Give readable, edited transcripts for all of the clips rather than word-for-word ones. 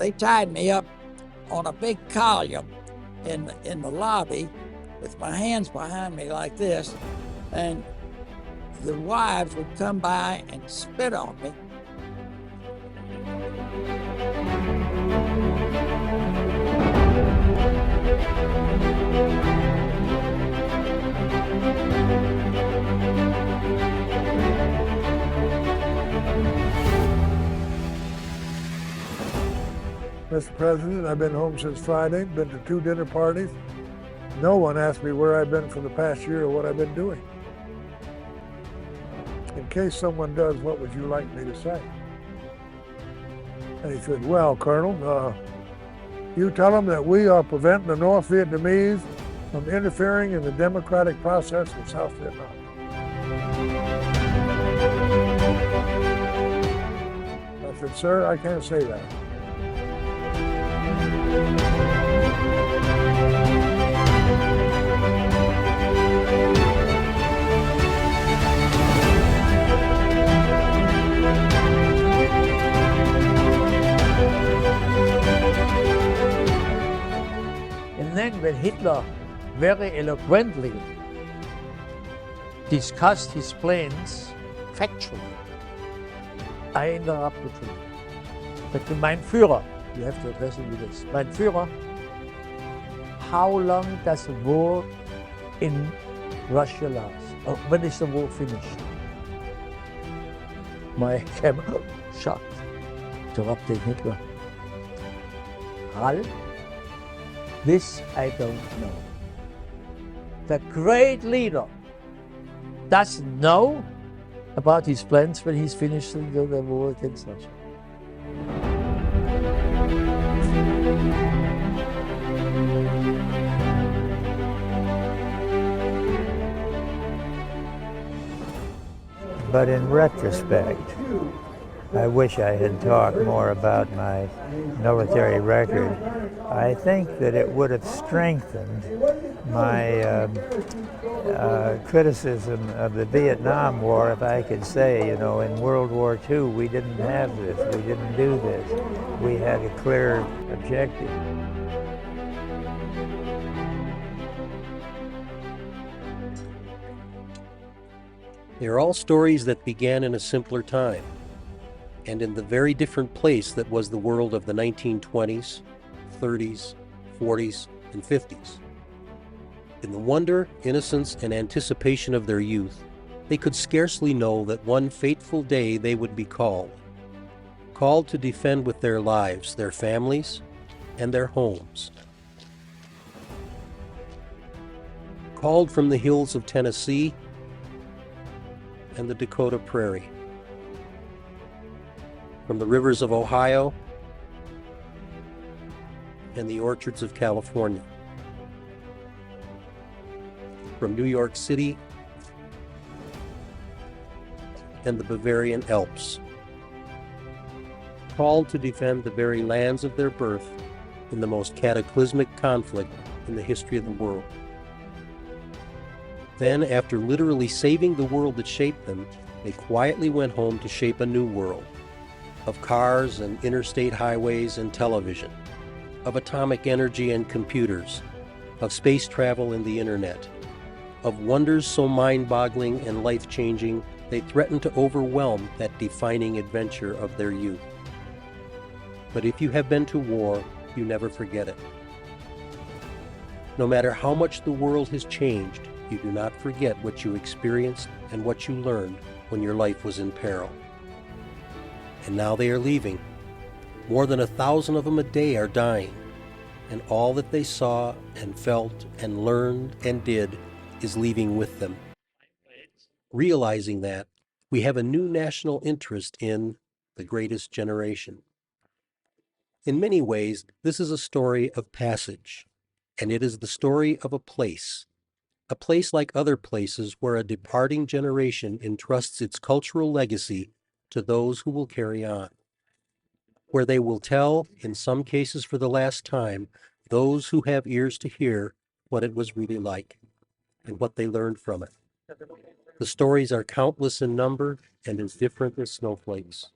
they tied me up on a big column in the lobby with my hands behind me like this, and the wives would come by and spit on me. Mr. President, I've been home since Friday, been to 2 dinner parties. No one asked me where I've been for the past year or what I've been doing. In case someone does, what would you like me to say? And he said, well, Colonel, you tell them that we are preventing the North Vietnamese from interfering in the democratic process in South Vietnam. I said, sir, I can't say that. And then when Hitler very eloquently discussed his plans factually, I interrupted him. But mein Führer, you have to address it with this. Mein Führer, how long does the war in Russia last? Or when is the war finished? My camera shot, interrupting Hitler. Rall, this I don't know. The great leader doesn't know about his plans when he's finished the war against Russia. But in retrospect, I wish I had talked more about my military record. I think that it would have strengthened my criticism of the Vietnam War if I could say, you know, in World War II we didn't have this, we didn't do this. We had a clear objective. They are all stories that began in a simpler time, and in the very different place that was the world of the 1920s, 30s, 40s, and 50s. In the wonder, innocence, and anticipation of their youth, they could scarcely know that one fateful day they would be called to defend with their lives, their families, and their homes. Called from the hills of Tennessee and the Dakota Prairie, from the rivers of Ohio and the orchards of California, from New York City and the Bavarian Alps, called to defend the very lands of their birth in the most cataclysmic conflict in the history of the world. Then, after literally saving the world that shaped them, they quietly went home to shape a new world of cars and interstate highways and television, of atomic energy and computers, of space travel and the internet, of wonders so mind-boggling and life-changing they threatened to overwhelm that defining adventure of their youth. But if you have been to war, you never forget it. No matter how much the world has changed, you do not forget what you experienced and what you learned when your life was in peril. And now they are leaving. More than 1,000 of them a day are dying, and all that they saw and felt and learned and did is leaving with them. Realizing that, we have a new national interest in the greatest generation. In many ways, this is a story of passage, and it is the story of a place like other places where a departing generation entrusts its cultural legacy to those who will carry on, where they will tell, in some cases for the last time, those who have ears to hear what it was really like and what they learned from it. The stories are countless in number and as different as snowflakes.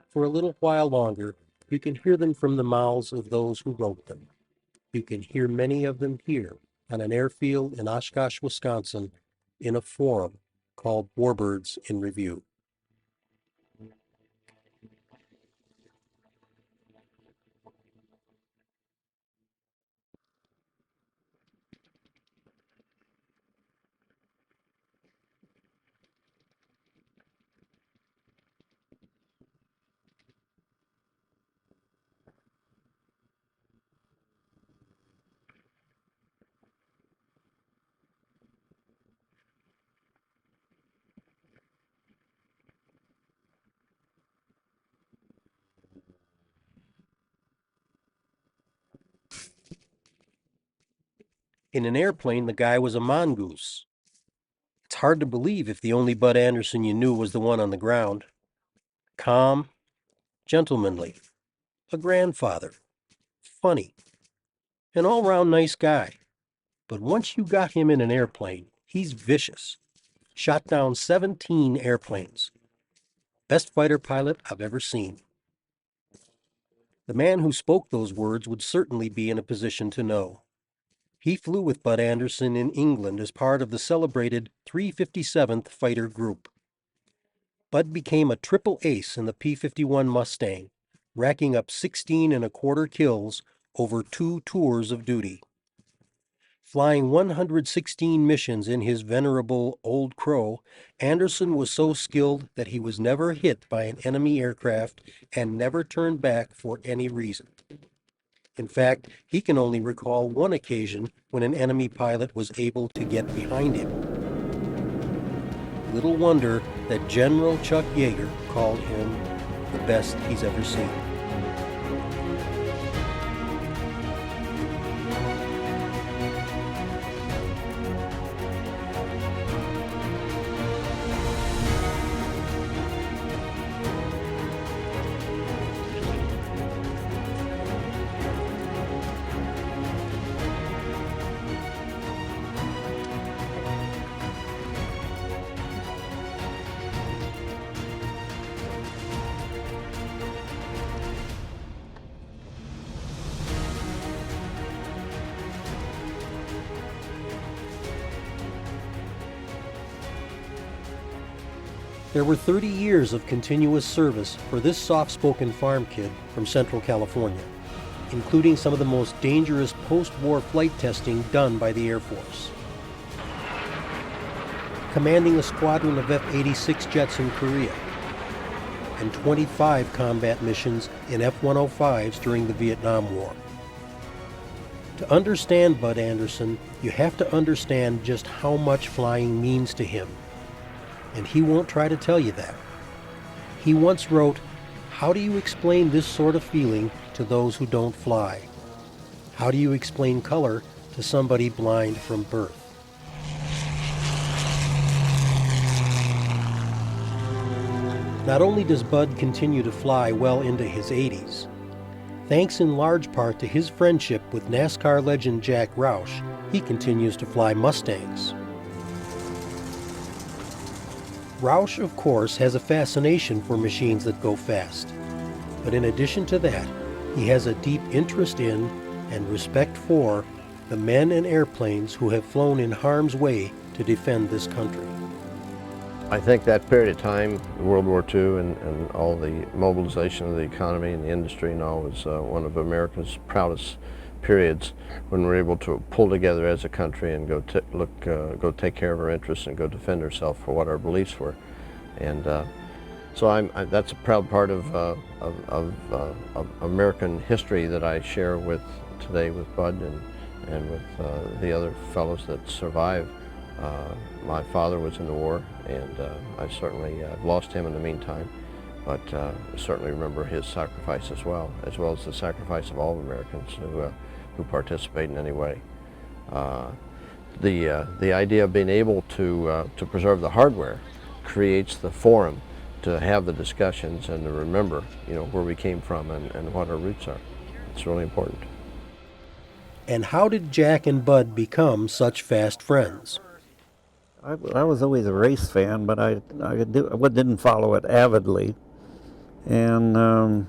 For a little while longer, You can hear them from the mouths of those who wrote them. You can hear many of them here on an airfield in Oshkosh, Wisconsin, in a forum called Warbirds in Review. In an airplane, the guy was a mongoose. It's hard to believe if the only Bud Anderson you knew was the one on the ground. Calm, gentlemanly, a grandfather, funny, an all-round nice guy. But once you got him in an airplane, he's vicious. Shot down 17 airplanes. Best fighter pilot I've ever seen. The man who spoke those words would certainly be in a position to know. He flew with Bud Anderson in England as part of the celebrated 357th Fighter Group. Bud became a triple ace in the P-51 Mustang, racking up 16 1/4 kills over 2 tours of duty. Flying 116 missions in his venerable Old Crow, Anderson was so skilled that he was never hit by an enemy aircraft and never turned back for any reason. In fact, he can only recall one occasion when an enemy pilot was able to get behind him. Little wonder that General Chuck Yeager called him the best he's ever seen. There were 30 years of continuous service for this soft-spoken farm kid from Central California, including some of the most dangerous post-war flight testing done by the Air Force. Commanding a squadron of F-86 jets in Korea, and 25 combat missions in F-105s during the Vietnam War. To understand Bud Anderson, you have to understand just how much flying means to him. And he won't try to tell you that. He once wrote, "How do you explain this sort of feeling to those who don't fly? How do you explain color to somebody blind from birth?" Not only does Bud continue to fly well into his 80s, thanks in large part to his friendship with NASCAR legend Jack Roush, he continues to fly Mustangs. Roush, of course, has a fascination for machines that go fast. But in addition to that, he has a deep interest in and respect for the men and airplanes who have flown in harm's way to defend this country. I think that period of time, World War II and all the mobilization of the economy and the industry and all, was one of America's proudest periods when we're able to pull together as a country and go take care of our interests and go defend ourselves for what our beliefs were. And so that's a proud part of American history that I share with today with Bud and with the other fellows that survived. My father was in the war, and I certainly lost him in the meantime, but I certainly remember his sacrifice as well as the sacrifice of all Americans who participate in any way. The idea of being able to preserve the hardware creates the forum to have the discussions and to remember, where we came from and what our roots are. It's really important. And how did Jack and Bud become such fast friends? I was always a race fan, but I didn't follow it avidly. And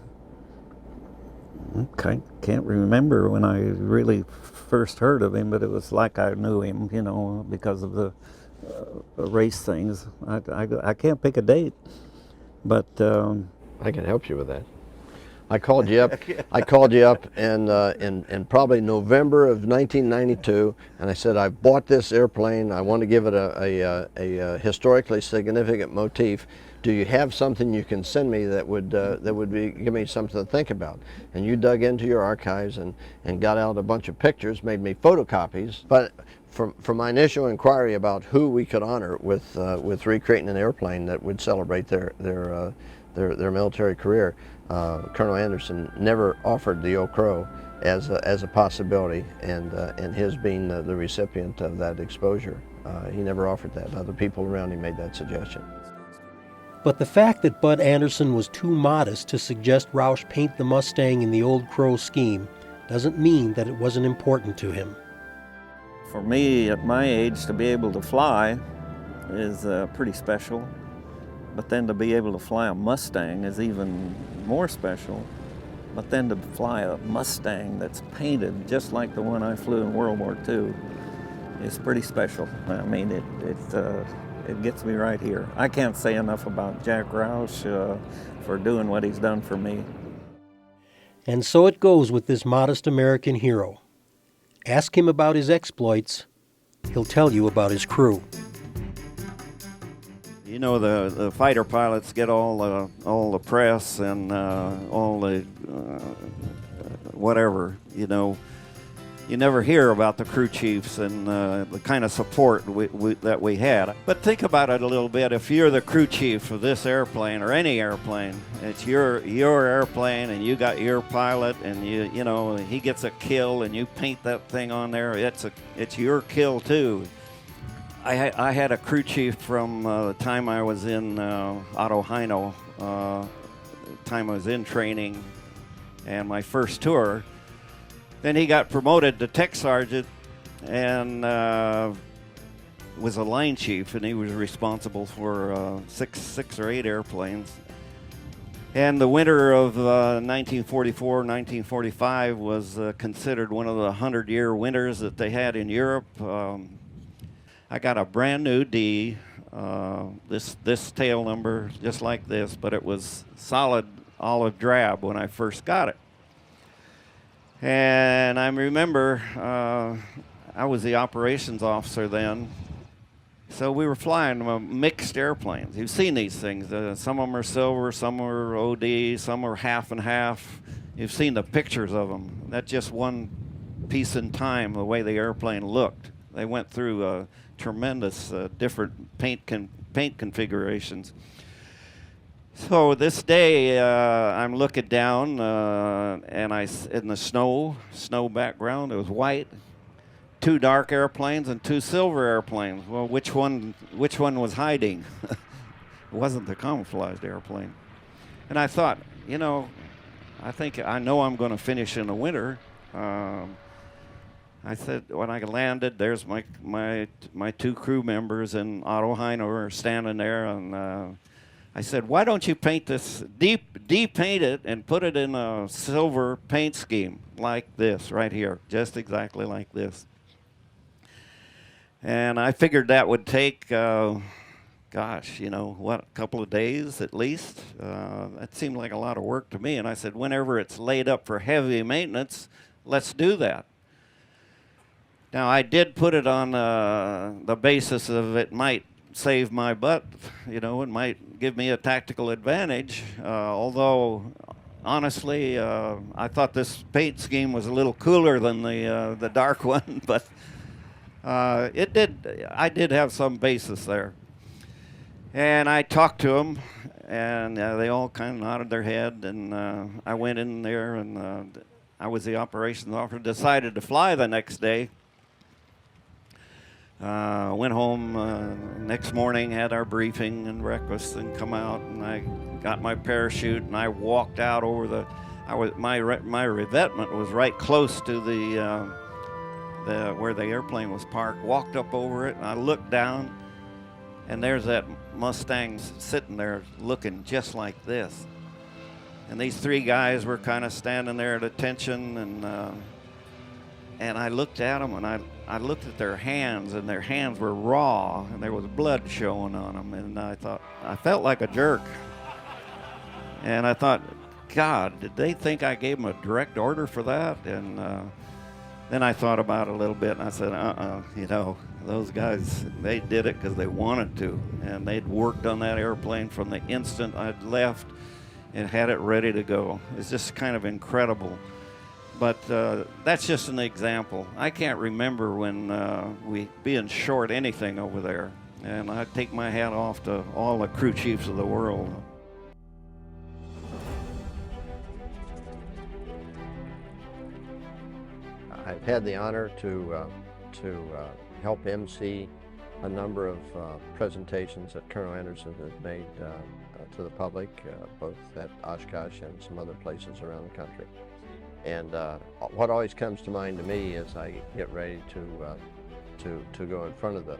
Can't remember when I really first heard of him, but it was like I knew him, you know, because of the race things. I can't pick a date, but I can help you with that. I called you up. I called you up in probably November of 1992, and I said, I bought this airplane. I want to give it a historically significant motif. Do you have something you can send me that would give me something to think about? And you dug into your archives and got out a bunch of pictures, made me photocopies. But from my initial inquiry about who we could honor with recreating an airplane that would celebrate their military career, Colonel Anderson never offered the Old Crow as a possibility, and his being the recipient of that exposure, he never offered that. Other people around him made that suggestion. But the fact that Bud Anderson was too modest to suggest Roush paint the Mustang in the Old Crow scheme doesn't mean that it wasn't important to him. for me at my age to be able to fly is pretty special. But then to be able to fly a Mustang is even more special. But then to fly a Mustang that's painted just like the one I flew in World War II is pretty special. I mean, it gets me right here. I can't say enough about Jack Roush for doing what he's done for me. And so it goes with this modest American hero. Ask him about his exploits, he'll tell you about his crew. You know, the fighter pilots get all the press and all the whatever, you know. You never hear about the crew chiefs and the kind of support that we had. But think about it a little bit. If you're the crew chief of this airplane or any airplane, it's your airplane and you got your pilot and you know he gets a kill and you paint that thing on there. It's your kill too. I had a crew chief from the time I was in Otto Heino, time I was in training, and my first tour. Then he got promoted to tech sergeant and was a line chief, and he was responsible for six or eight airplanes. And the winter of 1944, 1945 was considered one of the 100-year winters that they had in Europe. I got a brand new D, this tail number, just like this, but it was solid olive drab when I first got it. And I remember I was the operations officer then, so we were flying mixed airplanes. You've seen these things. Some of them are silver, some are OD, some are half and half. You've seen the pictures of them. That's just one piece in time, the way the airplane looked. They went through tremendous different paint configurations. So this day, I'm looking down, and in the snow background, it was white. 2 dark airplanes and 2 silver airplanes. Well, which one was hiding? It wasn't the camouflaged airplane. And I thought, you know, I know I'm going to finish in the winter. I said, when I landed, there's my 2 crew members and Otto Heino are standing there, and I said, why don't you paint this, de-paint it and put it in a silver paint scheme like this right here, just exactly like this. And I figured that would take, gosh, you know, what, a couple of days at least? That seemed like a lot of work to me. And I said, whenever it's laid up for heavy maintenance, let's do that. Now, I did put it on the basis of it might save my butt, you know, it might give me a tactical advantage, although honestly I thought this paint scheme was a little cooler than the dark one, but I did have some basis there. And I talked to them, and they all kind of nodded their head, and I went in there, and I was the operations officer, decided to fly the next day. Went home next morning, had our briefing and breakfast, and come out, and I got my parachute, and I walked out over my revetment was right close to where the airplane was parked. Walked up over it, and I looked down, and there's that Mustang sitting there looking just like this. And these three guys were kind of standing there at attention, and I looked at them, and I looked at their hands, and their hands were raw, and there was blood showing on them, and I felt like a jerk. And I thought, God, did they think I gave them a direct order for that? And then I thought about it a little bit, and I said, you know, those guys, they did it because they wanted to, and they'd worked on that airplane from the instant I'd left and had it ready to go. It's just kind of incredible. But that's just an example. I can't remember when we being short anything over there, and I take my hat off to all the crew chiefs of the world. I've had the honor to help MC a number of presentations that Colonel Anderson has made to the public, both at Oshkosh and some other places around the country. And what always comes to mind to me as I get ready to go in front of the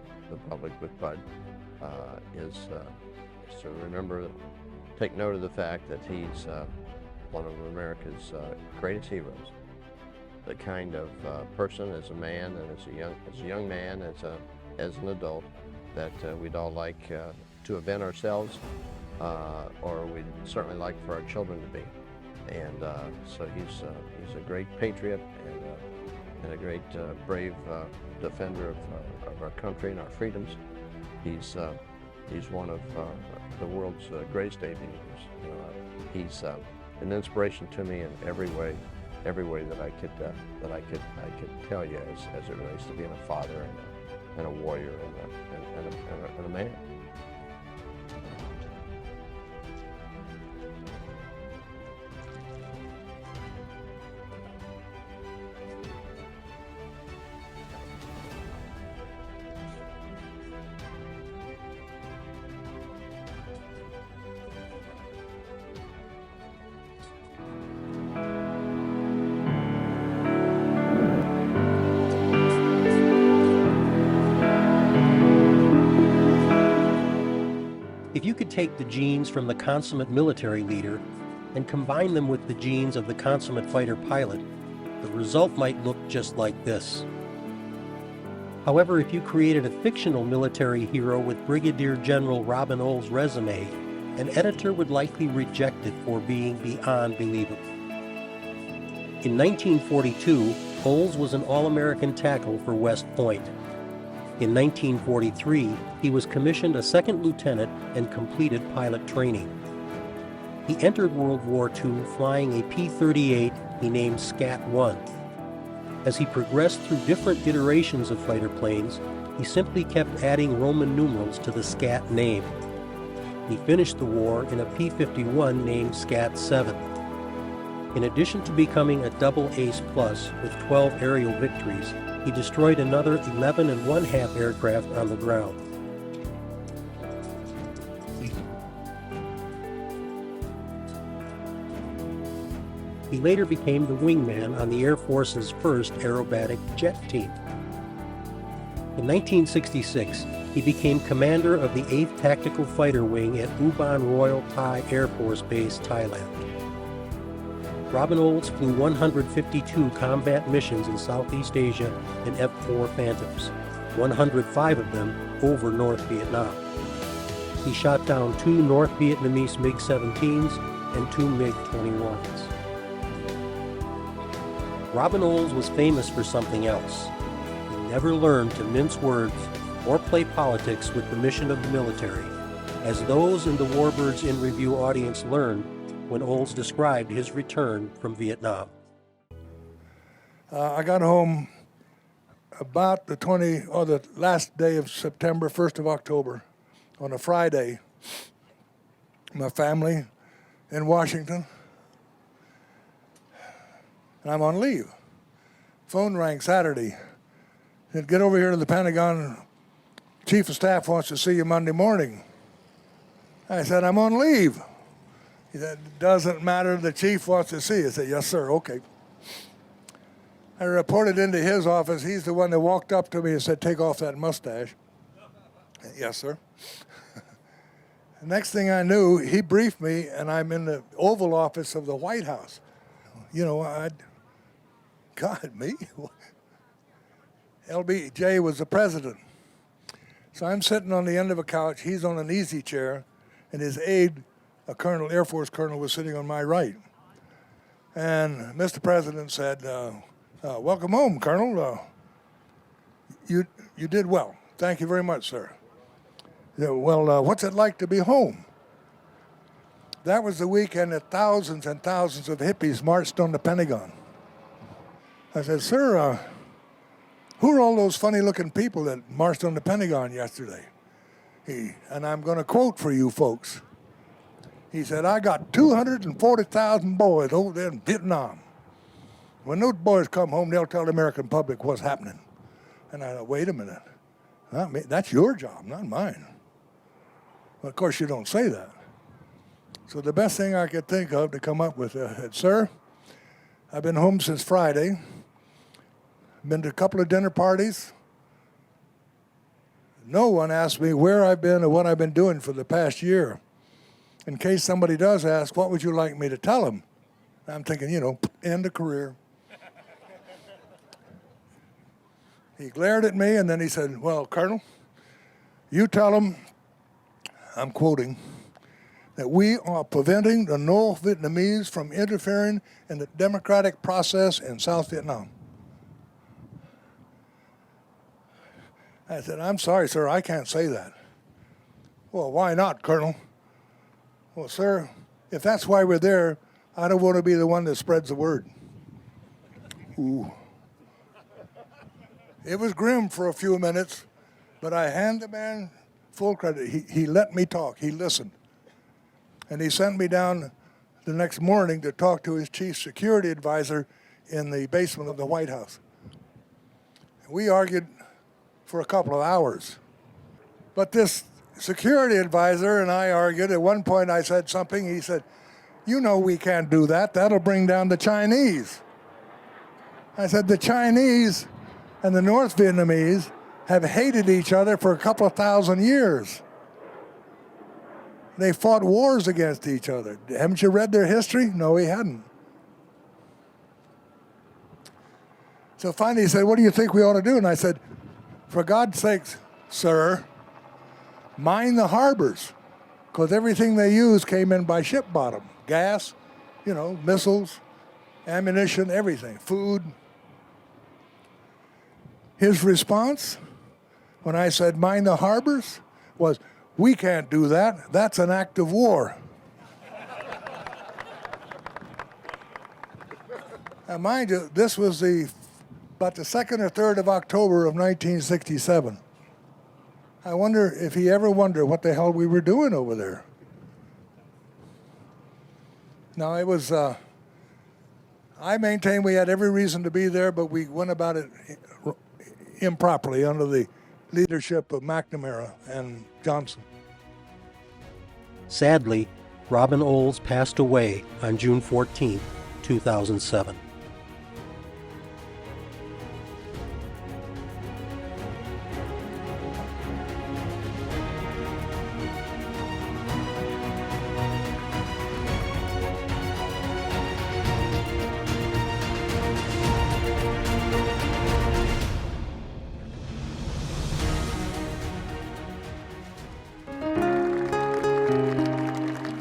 public with Bud is to remember, take note of the fact that he's one of America's greatest heroes. The kind of person, as a man and as a young man, as an adult, that we'd all like to have been ourselves, or we'd certainly like for our children to be. And so he's a great patriot and a great brave defender of our country and our freedoms. He's one of the world's greatest aviators. He's an inspiration to me in every way that I could tell you as it relates to being a father and a warrior and a man. If you could take the genes from the consummate military leader and combine them with the genes of the consummate fighter pilot, the result might look just like this. However, if you created a fictional military hero with Brigadier General Robin Olds' resume, an editor would likely reject it for being beyond believable. In 1942, Olds was an All-American tackle for West Point. In 1943, he was commissioned a second lieutenant and completed pilot training. He entered World War II flying a P-38 he named Scat-1. As he progressed through different iterations of fighter planes, he simply kept adding Roman numerals to the Scat name. He finished the war in a P-51 named Scat-7. In addition to becoming a double Ace Plus with 12 aerial victories, he destroyed another 11 1/2 aircraft on the ground. He later became the wingman on the Air Force's first aerobatic jet team. In 1966, he became commander of the 8th Tactical Fighter Wing at Ubon Royal Thai Air Force Base, Thailand. Robin Olds flew 152 combat missions in Southeast Asia in F-4 Phantoms, 105 of them over North Vietnam. He shot down 2 North Vietnamese MiG-17s and 2 MiG-21s. Robin Olds was famous for something else. He never learned to mince words or play politics with the mission of the military, as those in the Warbirds in Review audience learned when Olds described his return from Vietnam. I got home about the last day of September, 1st of October, on a Friday. My family in Washington, and I'm on leave. Phone rang Saturday. Said, get over here to the Pentagon. Chief of Staff wants to see you Monday morning. I said, I'm on leave. He said, doesn't matter, the chief wants to see you. I said, yes, sir, okay. I reported into his office. He's the one that walked up to me and said, take off that mustache. Yes, sir. The next thing I knew, he briefed me, and I'm in the Oval Office of the White House. You know, God, me? LBJ was the president. So I'm sitting on the end of a couch, he's on an easy chair, and his aide, a colonel, Air Force colonel, was sitting on my right. And Mr. President said, welcome home, Colonel. You did well. Thank you very much, sir. Yeah, well, what's it like to be home? That was the weekend that thousands and thousands of hippies marched on the Pentagon. I said, sir, who are all those funny-looking people that marched on the Pentagon yesterday? And I'm going to quote for you folks. He said, I got 240,000 boys over there in Vietnam. When those boys come home, they'll tell the American public what's happening. And I thought, wait a minute. Not me. That's your job, not mine. Well, of course, you don't say that. So the best thing I could think of to come up with, sir, I've been home since Friday. Been to a couple of dinner parties. No one asked me where I've been or what I've been doing for the past year. In case somebody does ask, what would you like me to tell them? I'm thinking, you know, end of career. He glared at me and then he said, well, Colonel, you tell them, I'm quoting, that we are preventing the North Vietnamese from interfering in the democratic process in South Vietnam. I said, I'm sorry, sir, I can't say that. Well, why not, Colonel? Well, sir, if that's why we're there, I don't want to be the one that spreads the word. Ooh. It was grim for a few minutes, but I hand the man full credit. He let me talk. He listened. And he sent me down the next morning to talk to his chief security advisor in the basement of the White House. We argued for a couple of hours. But this security advisor and I argued. At one point I said something. He said, you know we can't do that. That'll bring down the Chinese. I said, the Chinese and the North Vietnamese have hated each other for a couple of thousand years. They fought wars against each other. Haven't you read their history? No, he hadn't. So finally he said, what do you think we ought to do? And I said, for God's sakes, sir, mine the harbors, because everything they used came in by ship bottom. Gas, you know, missiles, ammunition, everything, food. His response, when I said mine the harbors, was, we can't do that. That's an act of war. Now, mind you, this was about the 2nd or 3rd of October of 1967. I wonder if he ever wondered what the hell we were doing over there. Now, it was, I maintain we had every reason to be there, but we went about it improperly under the leadership of McNamara and Johnson. Sadly, Robin Olds passed away on June 14, 2007.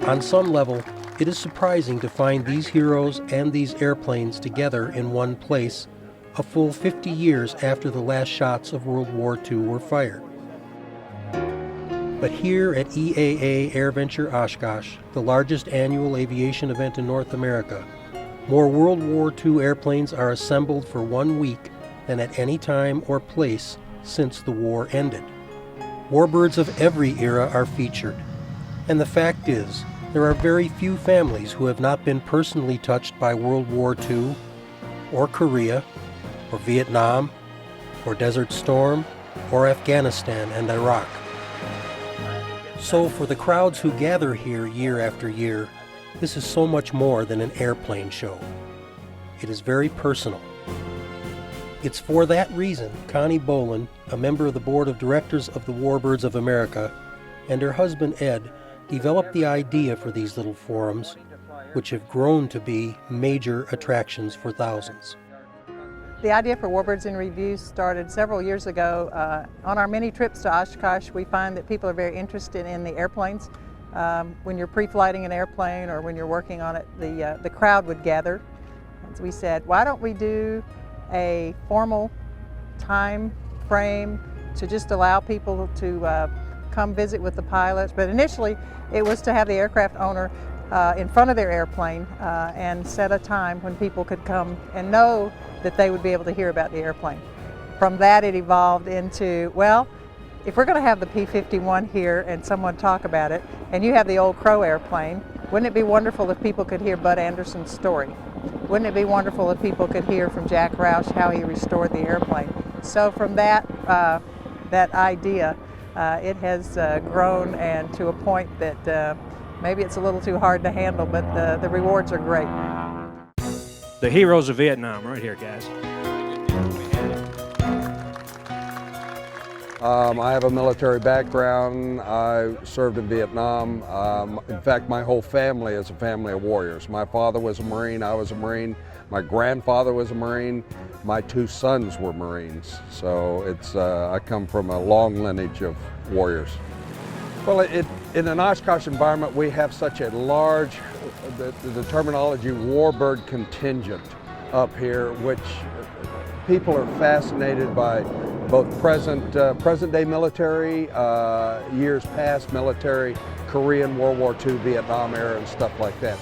On some level, it is surprising to find these heroes and these airplanes together in one place a full 50 years after the last shots of World War II were fired. But here at EAA AirVenture Oshkosh, the largest annual aviation event in North America, more World War II airplanes are assembled for 1 week than at any time or place since the war ended. Warbirds of every era are featured, and the fact is, there are very few families who have not been personally touched by World War II, or Korea, or Vietnam, or Desert Storm, or Afghanistan and Iraq. So for the crowds who gather here year after year, this is so much more than an airplane show. It is very personal. It's for that reason Connie Boland, a member of the board of directors of the Warbirds of America, and her husband Ed developed the idea for these little forums, which have grown to be major attractions for thousands. The idea for Warbirds in Review started several years ago. On our many trips to Oshkosh, we find that people are very interested in the airplanes. When you're pre-flighting an airplane or when you're working on it, the crowd would gather. And so we said, why don't we do a formal time frame to just allow people to come visit with the pilots. But initially, it was to have the aircraft owner in front of their airplane and set a time when people could come and know that they would be able to hear about the airplane. From that, it evolved into, well, if we're going to have the P-51 here and someone talk about it, and you have the old Crow airplane, wouldn't it be wonderful if people could hear Bud Anderson's story? Wouldn't it be wonderful if people could hear from Jack Roush how he restored the airplane? So from that, that idea, it has grown and to a point that maybe it's a little too hard to handle, but the rewards are great. The heroes of Vietnam right here, guys. I have a military background. I served in Vietnam. In fact, my whole family is a family of warriors. My father was a Marine, I was a Marine. My grandfather was a Marine. My two sons were Marines. So it's, I come from a long lineage of warriors. Well, in an Oshkosh environment, we have such a large, the terminology warbird contingent up here, which people are fascinated by both present-day military, years past military, Korean, World War II, Vietnam era, and stuff like that.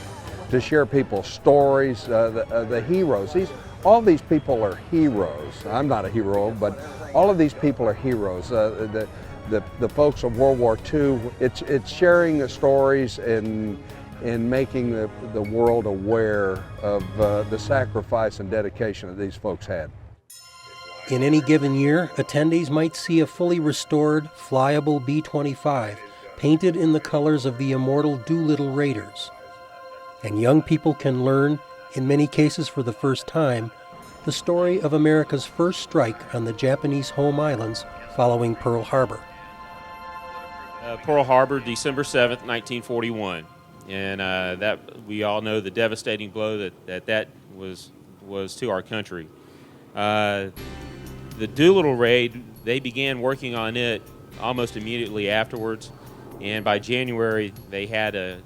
To share people's stories, the heroes. All these people are heroes. I'm not a hero, but all of these people are heroes. The folks of World War II, it's sharing the stories and making the world aware of the sacrifice and dedication that these folks had. In any given year, attendees might see a fully restored, flyable B-25 painted in the colors of the immortal Doolittle Raiders. And young people can learn, in many cases for the first time, the story of America's first strike on the Japanese home islands following Pearl Harbor. Pearl Harbor, December 7th, 1941. And that we all know the devastating blow that was to our country. The Doolittle raid, they began working on it almost immediately afterwards, and by January they had a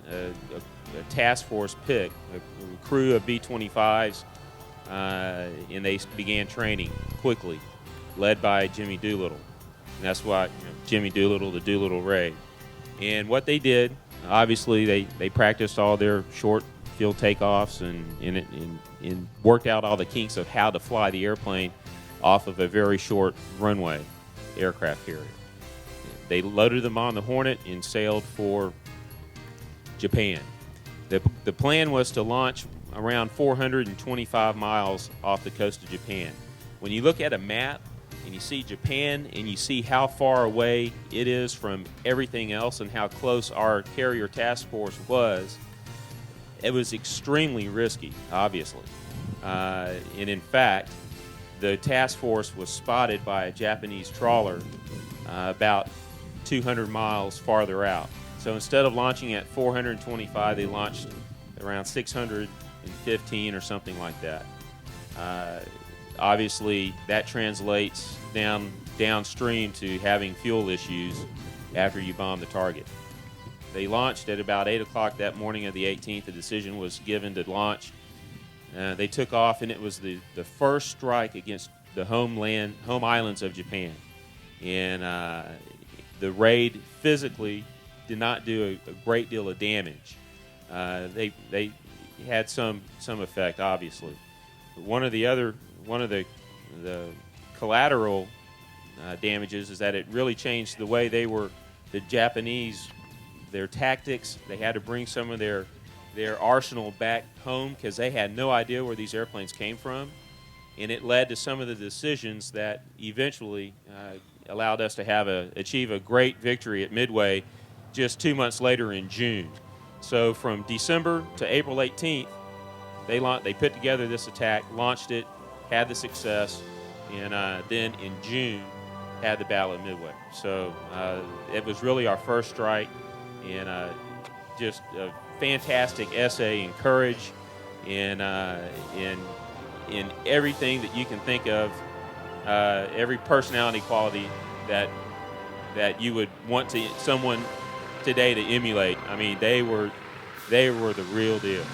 task force pick, a crew of B-25s, and they began training quickly, led by Jimmy Doolittle. And that's why Jimmy Doolittle, the Doolittle raid. And what they did, obviously they practiced all their short field takeoffs and worked out all the kinks of how to fly the airplane off of a very short runway aircraft carrier. They loaded them on the Hornet and sailed for Japan. The plan was to launch around 425 miles off the coast of Japan. When you look at a map and you see Japan and you see how far away it is from everything else and how close our carrier task force was, it was extremely risky, obviously. And in fact, the task force was spotted by a Japanese trawler about 200 miles farther out. So instead of launching at 425, they launched around 615 or something like that. Obviously, that translates downstream to having fuel issues after you bomb the target. They launched at about 8 o'clock that morning of the 18th. The decision was given to launch. They took off, and it was the first strike against the home islands of Japan. And the raid physically did not do a great deal of damage. They had some effect, obviously. But one of the collateral damages is that it really changed the way the Japanese, their tactics. They had to bring some of their arsenal back home because they had no idea where these airplanes came from, and it led to some of the decisions that eventually allowed us to achieve a great victory at Midway just 2 months later in June. So from December to April 18th, they put together this attack, launched it, had the success, and then in June had the Battle of Midway. So it was really our first strike, and just a fantastic essay in courage, in everything that you can think of, every personality quality that you would want someone today to emulate. I mean, they were the real deal.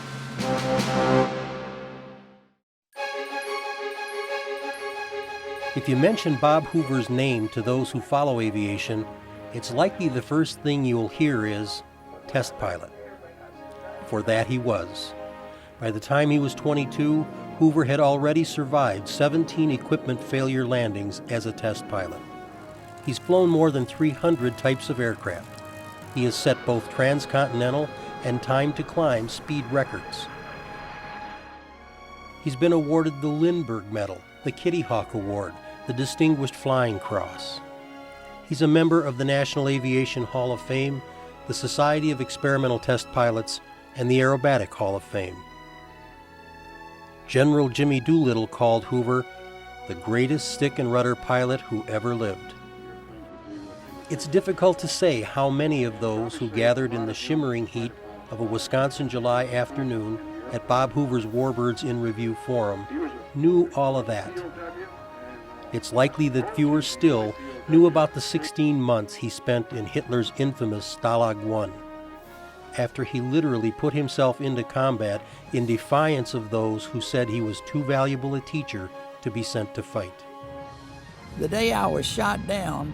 If you mention Bob Hoover's name to those who follow aviation, it's likely the first thing you'll hear is test pilot. For that he was. By the time he was 22, Hoover had already survived 17 equipment failure landings as a test pilot. He's flown more than 300 types of aircraft. He has set both transcontinental and time to climb speed records. He's been awarded the Lindbergh Medal, the Kitty Hawk Award, the Distinguished Flying Cross. He's a member of the National Aviation Hall of Fame, the Society of Experimental Test Pilots, and the Aerobatic Hall of Fame. General Jimmy Doolittle called Hoover the greatest stick and rudder pilot who ever lived. It's difficult to say how many of those who gathered in the shimmering heat of a Wisconsin July afternoon at Bob Hoover's Warbirds in Review Forum knew all of that. It's likely that fewer still knew about the 16 months he spent in Hitler's infamous Stalag 1, after he literally put himself into combat in defiance of those who said he was too valuable a teacher to be sent to fight. The day I was shot down,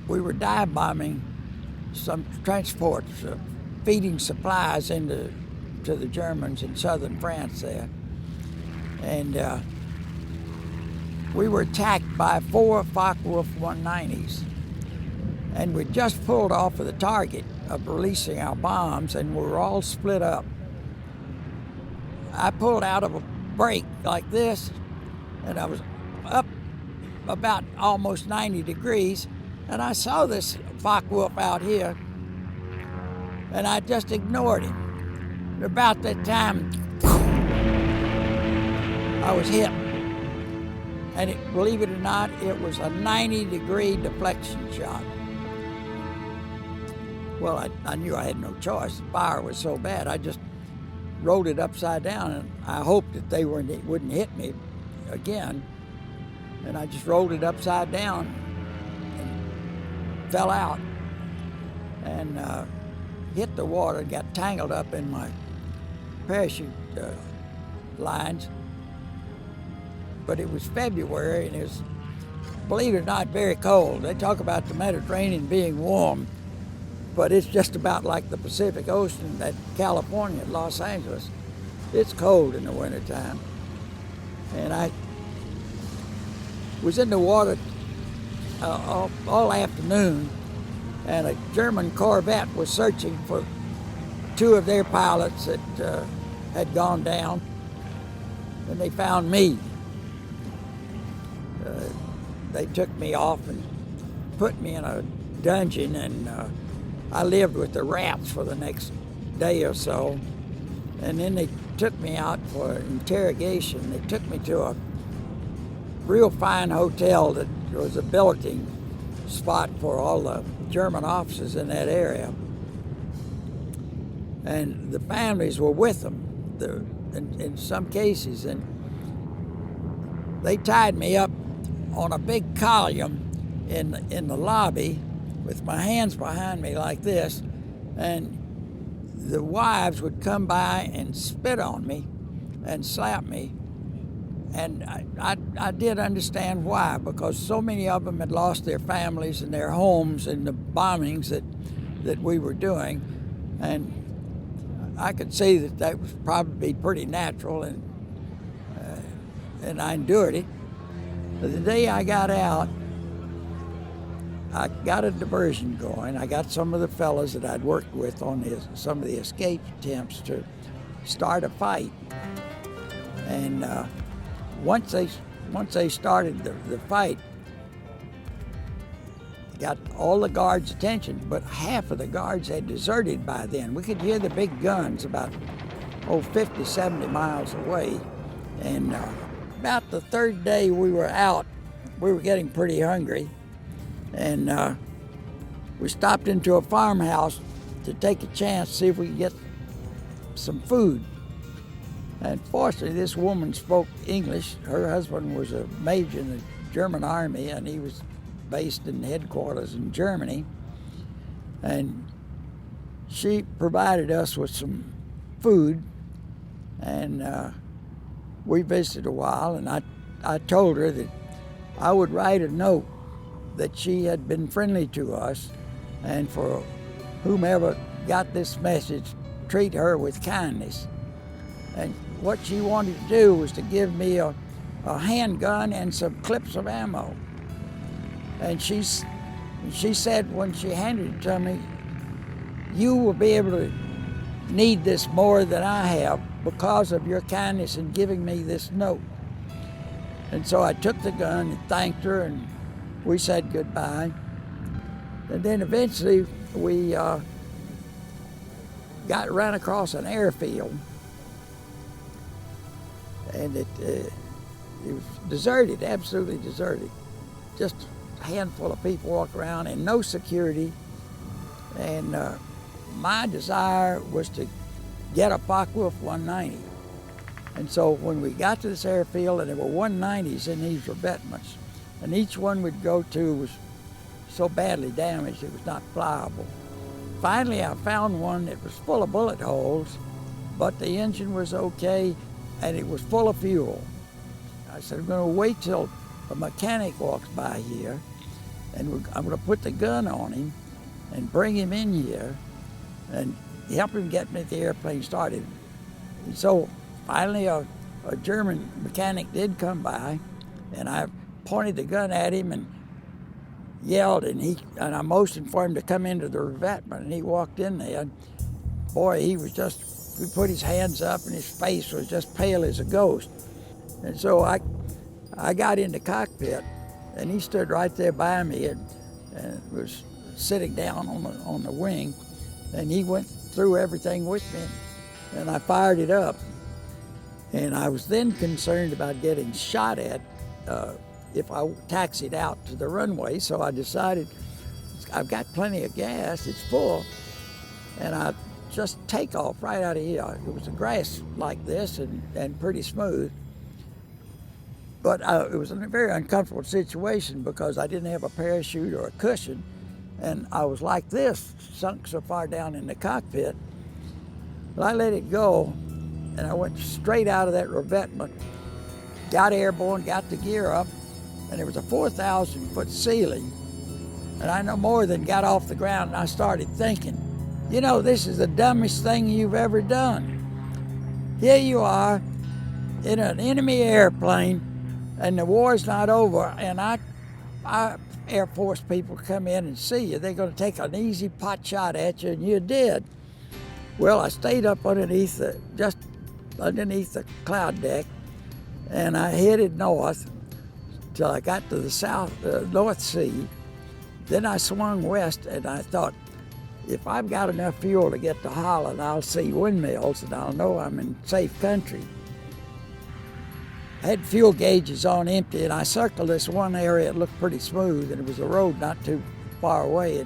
we were dive bombing some transports, feeding supplies to the Germans in southern France there. And we were attacked by 4 Focke-Wulf 190s. And we just pulled off of the target of releasing our bombs, and we were all split up. I pulled out of a break like this, and I was up about almost 90 degrees, and I saw this Focke-Wulf out here, and I just ignored him. And about that time, I was hit. And believe it or not, it was a 90-degree deflection shot. Well, I knew I had no choice. The fire was so bad, I just rolled it upside down, and I hoped that they wouldn't hit me again. And I just rolled it upside down and fell out and hit the water and got tangled up in my parachute lines. But it was February, and it was, believe it or not, very cold. They talk about the Mediterranean being warm, but it's just about like the Pacific Ocean at California, Los Angeles. It's cold in the wintertime. And I was in the water all afternoon, and a German Corvette was searching for 2 of their pilots that had gone down, and they found me. They took me off and put me in a dungeon, and I lived with the rats for the next day or so. And then they took me out for interrogation. They took me to a real fine hotel that was a billeting spot for all the German officers in that area. And the families were with them in some cases. And they tied me up on a big column in the lobby with my hands behind me like this, and the wives would come by and spit on me and slap me. And I did understand why, because so many of them had lost their families and their homes in the bombings that we were doing. And I could see that was probably pretty natural, and I endured it. But the day I got out, I got a diversion going. I got some of the fellas that I'd worked with on some of the escape attempts to start a fight. And once they started the fight, got all the guards' attention, but half of the guards had deserted by then. We could hear the big guns about 50, 70 miles away. And about the 3rd day we were out, we were getting pretty hungry. And we stopped into a farmhouse to take a chance, see if we could get some food. And fortunately, this woman spoke English. Her husband was a major in the German army, and he was based in headquarters in Germany. And she provided us with some food, and we visited a while, and I told her that I would write a note that she had been friendly to us, and for whomever got this message, treat her with kindness. And what she wanted to do was to give me a handgun and some clips of ammo. And she said when she handed it to me, you will be able to need this more than I have because of your kindness in giving me this note. And so I took the gun and thanked her, and we said goodbye. And then eventually we ran across an airfield, and it was deserted, absolutely deserted. Just a handful of people walk around and no security. And my desire was to get a Focke-Wulf 190. And so when we got to this airfield, and there were 190s in these revetments, and each one we'd go to was so badly damaged it was not flyable. Finally, I found one that was full of bullet holes, but the engine was okay, and it was full of fuel. I said, I'm going to wait till a mechanic walks by here, and I'm going to put the gun on him and bring him in here and help him get the airplane started. And so finally a German mechanic did come by, and I pointed the gun at him and yelled, and I motioned for him to come into the revetment, and he walked in there. And boy, he put his hands up, and his face was just pale as a ghost. And so I got in the cockpit, and he stood right there by me and was sitting down on the wing, and he went through everything with me, and I fired it up. And I was then concerned about getting shot at if I taxied out to the runway, so I decided I've got plenty of gas, it's full, and I just take off right out of here. It was a grass like this and pretty smooth. But it was a very uncomfortable situation because I didn't have a parachute or a cushion, and I was like this, sunk so far down in the cockpit. But I let it go, and I went straight out of that revetment, got airborne, got the gear up, and there was a 4,000-foot ceiling, and I no more than got off the ground, and I started thinking, you know, this is the dumbest thing you've ever done. Here you are in an enemy airplane, and the war's not over, and our Air Force people come in and see you. They're going to take an easy pot shot at you, and you did. Well, I stayed up just underneath the cloud deck, and I headed north till I got to the North Sea. Then I swung west, and I thought, if I've got enough fuel to get to Holland, I'll see windmills, and I'll know I'm in safe country. I had fuel gauges on empty, and I circled this one area that looked pretty smooth, and it was a road not too far away,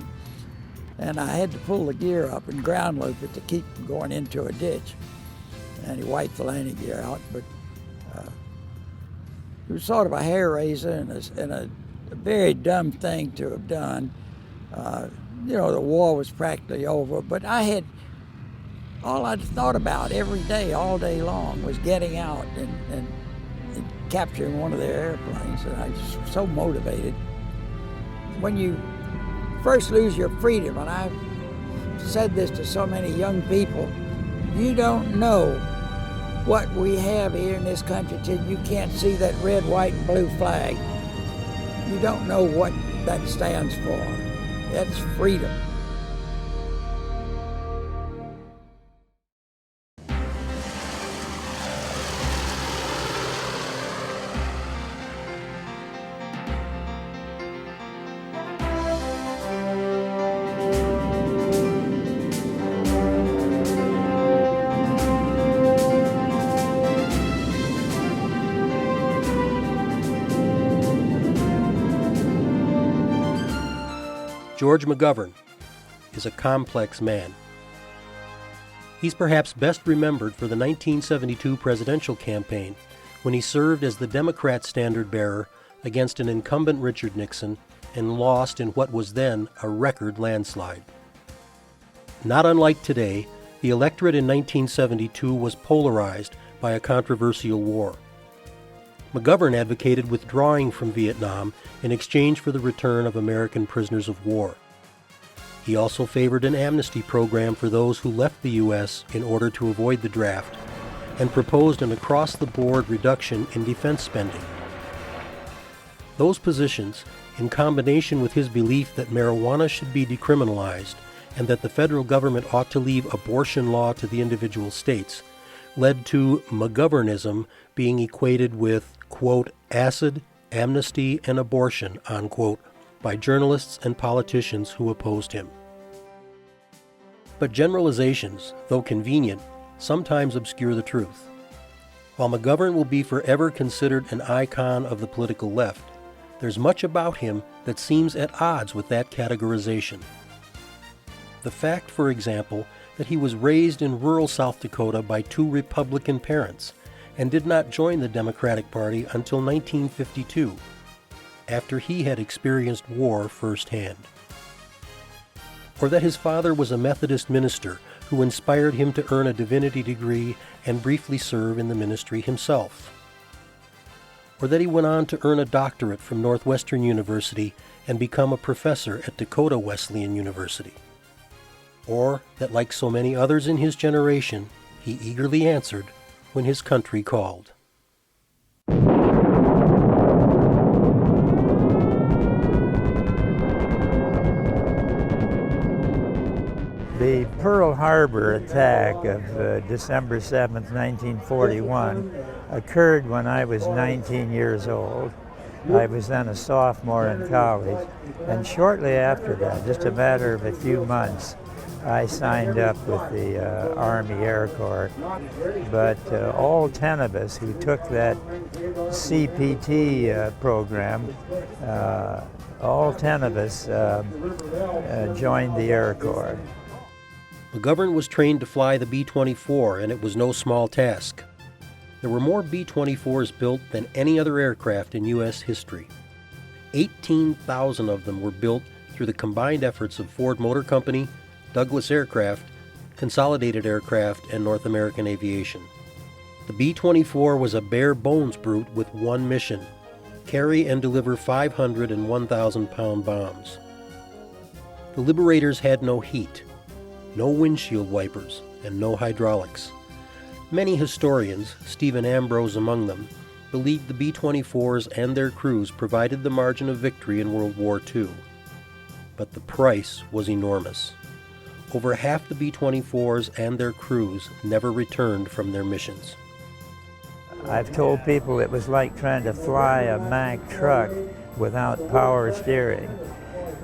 and I had to pull the gear up and ground loop it to keep from going into a ditch. And he wiped the landing gear out, but it was sort of a hair raiser and a very dumb thing to have done. You know, the war was practically over, but all I'd thought about every day, all day long, was getting out and capturing one of their airplanes, and I was so motivated. When you first lose your freedom, and I've said this to so many young people, you don't know what we have here in this country till you can't see that red, white, and blue flag. You don't know what that stands for. That's freedom. George McGovern is a complex man He's perhaps best remembered for the 1972 presidential campaign, when he served as the Democrat standard-bearer against an incumbent Richard Nixon and lost in what was then a record landslide. Not unlike today, the electorate in 1972 was polarized by a controversial war. McGovern advocated withdrawing from Vietnam in exchange for the return of American prisoners of war. He also favored an amnesty program for those who left the U.S. in order to avoid the draft, and proposed an across-the-board reduction in defense spending. Those positions, in combination with his belief that marijuana should be decriminalized and that the federal government ought to leave abortion law to the individual states, led to McGovernism being equated with, quote, acid, amnesty, and abortion, unquote, by journalists and politicians who opposed him. But generalizations, though convenient, sometimes obscure the truth. While McGovern will be forever considered an icon of the political left, there's much about him that seems at odds with that categorization. The fact, for example, that he was raised in rural South Dakota by two Republican parents and did not join the Democratic Party until 1952, after he had experienced war firsthand. Or that his father was a Methodist minister who inspired him to earn a divinity degree and briefly serve in the ministry himself. Or that he went on to earn a doctorate from Northwestern University and become a professor at Dakota Wesleyan University. Or that, like so many others in his generation, he eagerly answered when his country called. The Pearl Harbor attack of December 7th, 1941 occurred when I was 19 years old. I was then a sophomore in college, and shortly after that, just a matter of a few months, I signed up with the Army Air Corps. But all 10 of us who took that CPT program, all 10 of us joined the Air Corps. McGovern was trained to fly the B-24, and it was no small task. There were more B-24s built than any other aircraft in U.S. history. 18,000 of them were built through the combined efforts of Ford Motor Company, Douglas Aircraft, Consolidated Aircraft, and North American Aviation. The B-24 was a bare-bones brute with one mission: carry and deliver 500 and 1,000-pound bombs. The Liberators had no heat, no windshield wipers, and no hydraulics. Many historians, Stephen Ambrose among them, believed the B-24s and their crews provided the margin of victory in World War II. But the price was enormous. Over half the B-24s and their crews never returned from their missions. I've told people it was like trying to fly a Mack truck without power steering.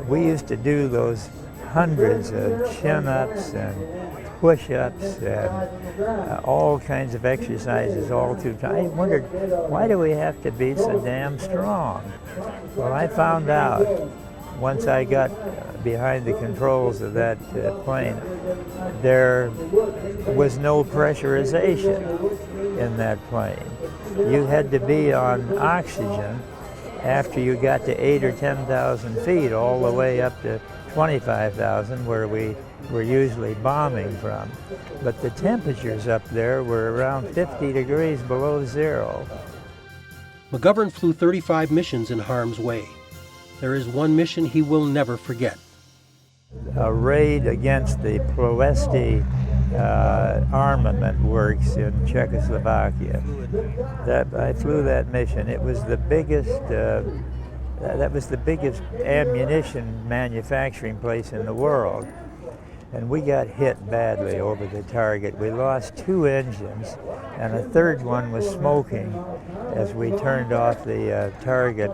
We used to do those hundreds of chin-ups and push-ups and all kinds of exercises all through time. I wondered, why do we have to be so damn strong? Well, I found out once I got behind the controls of that plane, there was no pressurization in that plane. You had to be on oxygen after you got to 8,000 or 10,000 feet, all the way up to 25,000, where we were usually bombing from. But the temperatures up there were around 50 degrees below zero. McGovern flew 35 missions in harm's way. There is one mission he will never forget. A raid against the Ploesti armament works in Czechoslovakia. I flew that mission. It was the biggest, that was the biggest ammunition manufacturing place in the world. And we got hit badly over the target. We lost 2 engines, and a third one was smoking as we turned off the target.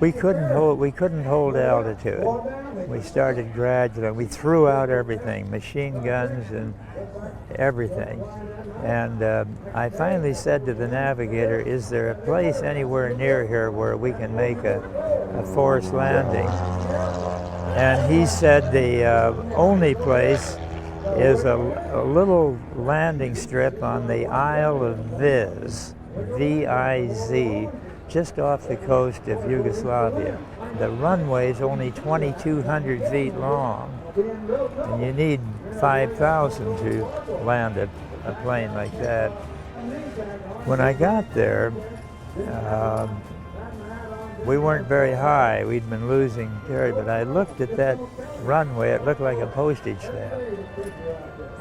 We couldn't hold altitude. We started gradually. We threw out everything, machine guns and everything. And I finally said to the navigator, "Is there a place anywhere near here where we can make a forced landing?" And he said the only place is a little landing strip on the Isle of Viz, V-I-Z, just off the coast of Yugoslavia. The runway is only 2,200 feet long, and you need 5,000 to land a plane like that. When I got there, we weren't very high. We'd been losing air, but I looked at that runway. It looked like a postage stamp.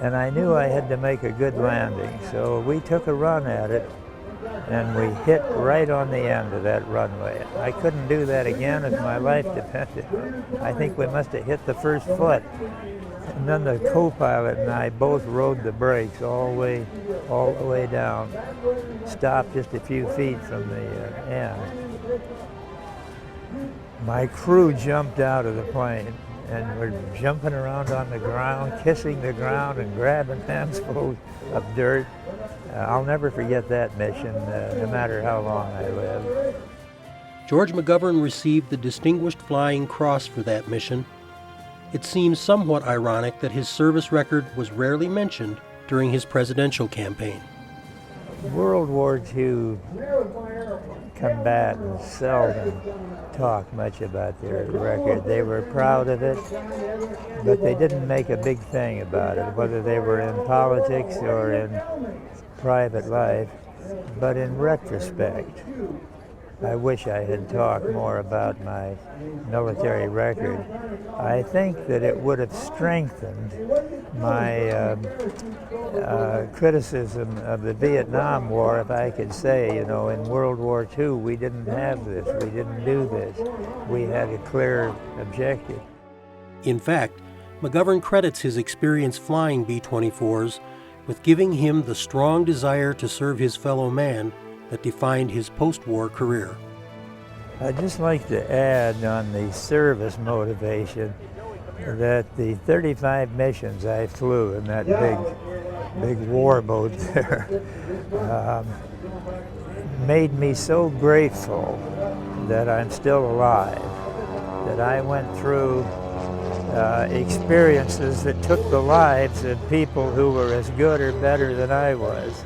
And I knew I had to make a good landing. So we took a run at it, and we hit right on the end of that runway. I couldn't do that again if my life depended. I think we must have hit the first foot. And then the co-pilot and I both rode the brakes all the way down, stopped just a few feet from the end. My crew jumped out of the plane and were jumping around on the ground, kissing the ground and grabbing handfuls of dirt. I'll never forget that mission, no matter how long I live. George McGovern received the Distinguished Flying Cross for that mission. It seems somewhat ironic that his service record was rarely mentioned during his presidential campaign. World War II combatants seldom talk much about their record. They were proud of it, but they didn't make a big thing about it, whether they were in politics or in private life. But in retrospect, I wish I had talked more about my military record. I think that it would have strengthened my criticism of the Vietnam War if I could say, in World War II, we didn't have this, we didn't do this. We had a clear objective. In fact, McGovern credits his experience flying B-24s with giving him the strong desire to serve his fellow man that defined his post-war career. I'd just like to add on the service motivation that the 35 missions I flew in that big war boat there made me so grateful that I'm still alive, that I went through experiences that took the lives of people who were as good or better than I was.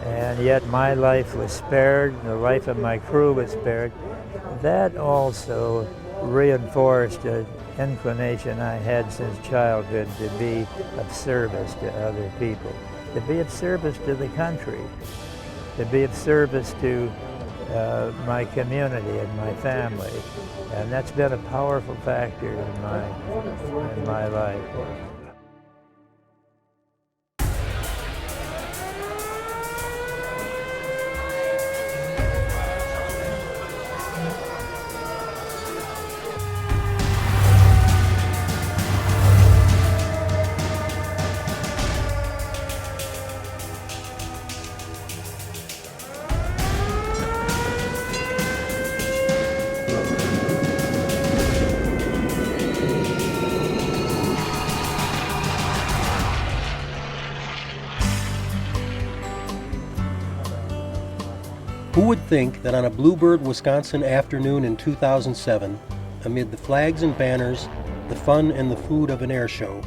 And yet my life was spared, the life of my crew was spared. That also reinforced an inclination I had since childhood to be of service to other people, to be of service to the country, to be of service to my community and my family. And that's been a powerful factor in my life. Who would think that on a Bluebird, Wisconsin afternoon in 2007, amid the flags and banners, the fun and the food of an air show,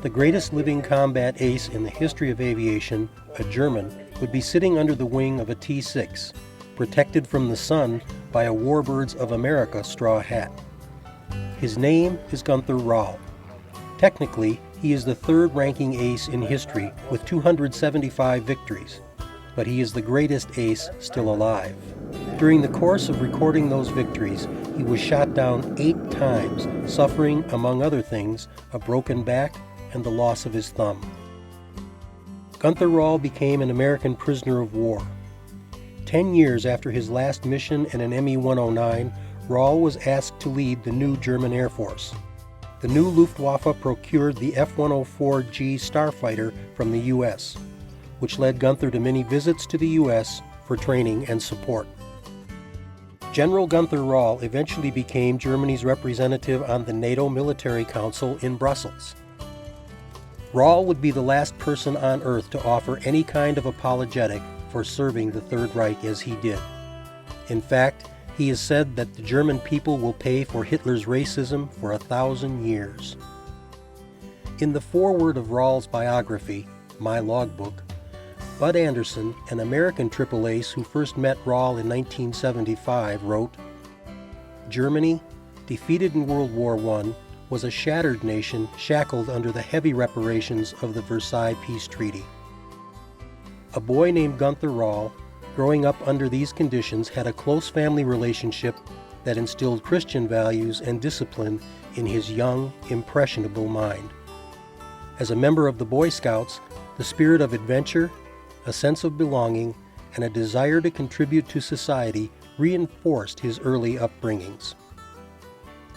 the greatest living combat ace in the history of aviation, a German, would be sitting under the wing of a T-6, protected from the sun by a Warbirds of America straw hat. His name is Gunther Rall. Technically, he is the third-ranking ace in history with 275 victories. But he is the greatest ace still alive. During the course of recording those victories, he was shot down 8 times, suffering, among other things, a broken back and the loss of his thumb. Gunther Rall became an American prisoner of war. 10 years after his last mission in an Me-109, Rall was asked to lead the new German Air Force. The new Luftwaffe procured the F-104G Starfighter from the U.S., which led Gunther to many visits to the U.S. for training and support. General Gunther Rall eventually became Germany's representative on the NATO Military Council in Brussels. Rall would be the last person on Earth to offer any kind of apologetic for serving the Third Reich as he did. In fact, he has said that the German people will pay for Hitler's racism for 1,000 years. In the foreword of Rall's biography, My Logbook, Bud Anderson, an American triple ace who first met Rall in 1975, wrote, "Germany, defeated in World War I, was a shattered nation shackled under the heavy reparations of the Versailles Peace Treaty. A boy named Gunther Rall, growing up under these conditions, had a close family relationship that instilled Christian values and discipline in his young, impressionable mind. As a member of the Boy Scouts, the spirit of adventure, a sense of belonging, and a desire to contribute to society reinforced his early upbringings.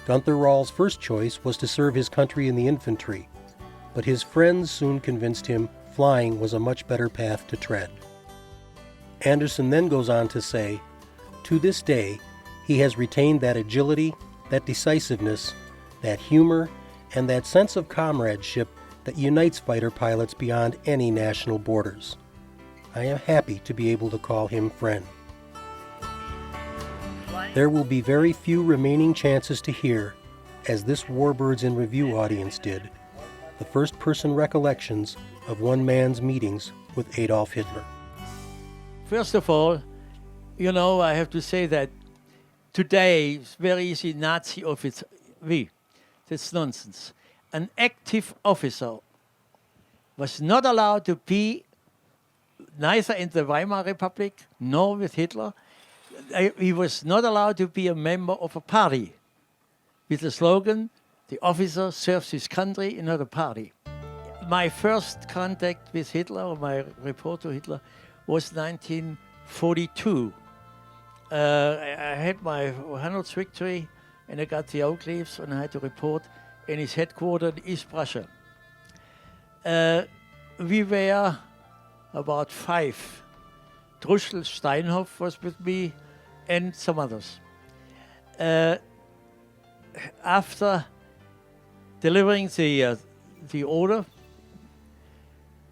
Gunther Rall's first choice was to serve his country in the infantry, but his friends soon convinced him flying was a much better path to tread." Anderson then goes on to say, "To this day, he has retained that agility, that decisiveness, that humor, and that sense of comradeship that unites fighter pilots beyond any national borders. I am happy to be able to call him friend." There will be very few remaining chances to hear, as this Warbirds in Review audience did, the first-person recollections of one man's meetings with Adolf Hitler. First of all, you know, I have to say that today it's very easy Nazi officer. That's nonsense. An active officer was not allowed to be neither in the Weimar Republic nor with Hitler. He was not allowed to be a member of a party with the slogan, "The officer serves his country and not a party." My first contact with Hitler, or my report to Hitler, was 1942. I had my 100th victory, and I got the oak leaves, and I had to report in his headquarters in East Prussia. We were about 5. Druschel Steinhoff was with me, and some others. After delivering the order,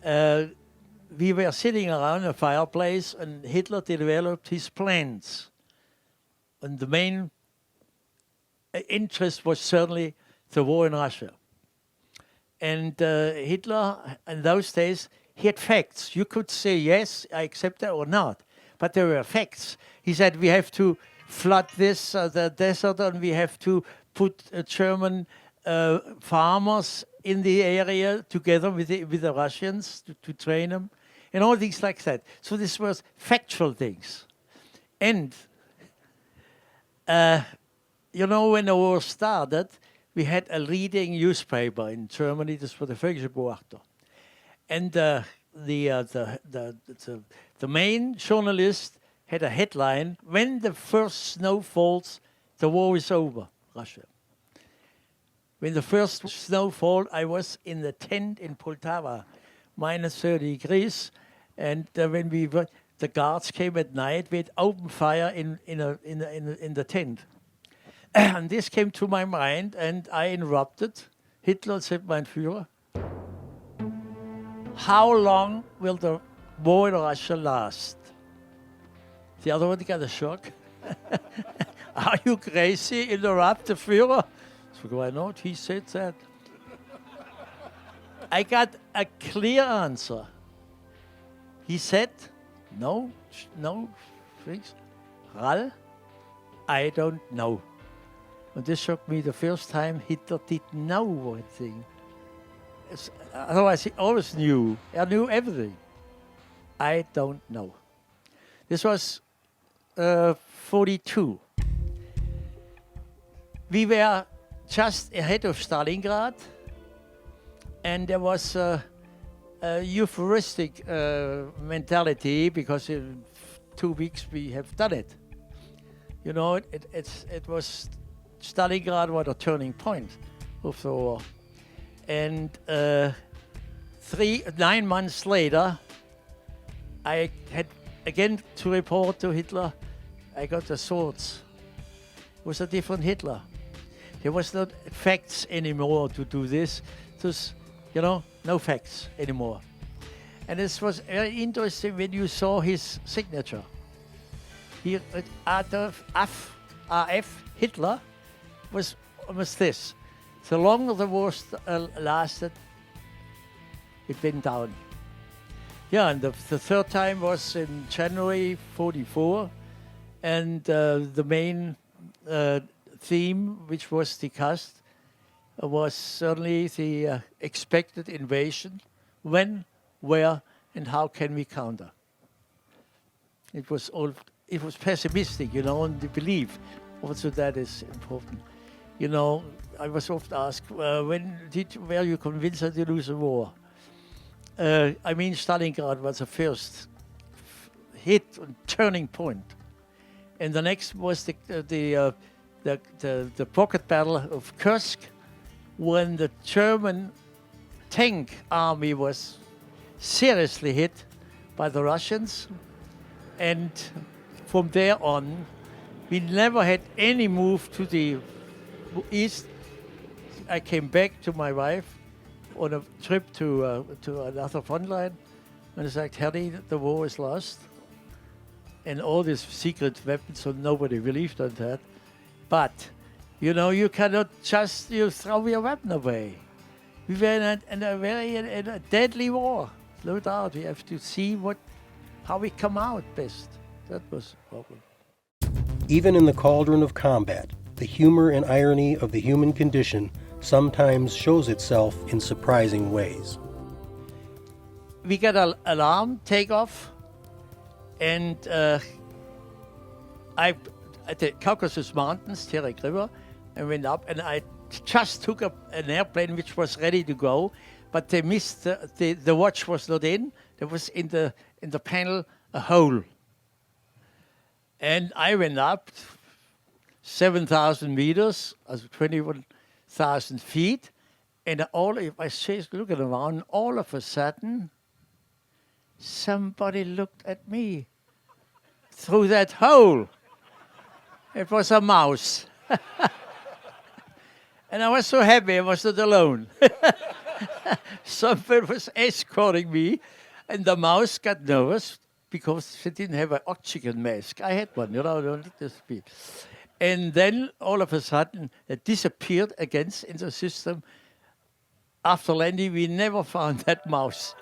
we were sitting around a fireplace, and Hitler developed his plans. And the main interest was certainly the war in Russia. And Hitler, in those days, he had facts. You could say, yes, I accept that or not. But there were facts. He said, we have to flood the desert, and we have to put German farmers in the area together with the Russians to train them, and all things like that. So this was factual things. And, you know, when the war started, we had a leading newspaper in Germany. This was the Volksbeobachter. And the main journalist had a headline, "When the first snow falls, the war is over, Russia." When the first snow fell, I was in the tent in Poltava, minus 30 degrees, and when the guards came at night, we had open fire in the tent. And this came to my mind, and I interrupted. Hitler said, "Mein Führer, how long will the war in Russia last?" The other one got a shock. "Are you crazy? Interrupt the Führer?" So why not? He said that. I got a clear answer. He said, no, things. Rall, I don't know. And this shocked me the first time. Hitler didn't know one thing. Otherwise, he always knew. He knew everything. I don't know. This was 42. We were just ahead of Stalingrad, and there was a euphoristic mentality because in 2 weeks we have done it. You know, it was Stalingrad was a turning point of the war. And 9 months later, I had again to report to Hitler. I got the swords. It was a different Hitler. There was not facts anymore to do this. It was, you know, no facts anymore. And this was very interesting when you saw his signature. Here, RF Hitler was almost this. The longer the war lasted, it went down. Yeah, and the third time was in January 44, and the main theme, which was discussed, was certainly the expected invasion. When, where, and how can we counter? It was pessimistic, and the belief. Also, that is important. I was often asked, when were you convinced that you lose a war? Stalingrad was the first hit and turning point. And the next was the pocket battle of Kursk, when the German tank army was seriously hit by the Russians. And from there on, we never had any move to the east. I came back to my wife on a trip to another front line, and I said, Harry, the war is lost. And all these secret weapons, so nobody believed on that. But, you cannot just throw your weapon away. We were in a deadly war, no doubt. We have to see how we come out best. That was the problem. Even in the cauldron of combat, the humor and irony of the human condition sometimes shows itself in surprising ways. We got an alarm takeoff, and I at the Caucasus Mountains, Terek River, I went up, and I just took up an airplane which was ready to go, but they missed the watch was not in. There was in the panel a hole, and I went up 7,000 meters, as 21,000 feet, and I was looking around. All of a sudden, somebody looked at me through that hole. It was a mouse. And I was so happy I was not alone. Somebody was escorting me, and the mouse got nervous because she didn't have an oxygen mask. I had one, and then all of a sudden it disappeared again in the system. After landing, we never found that mouse.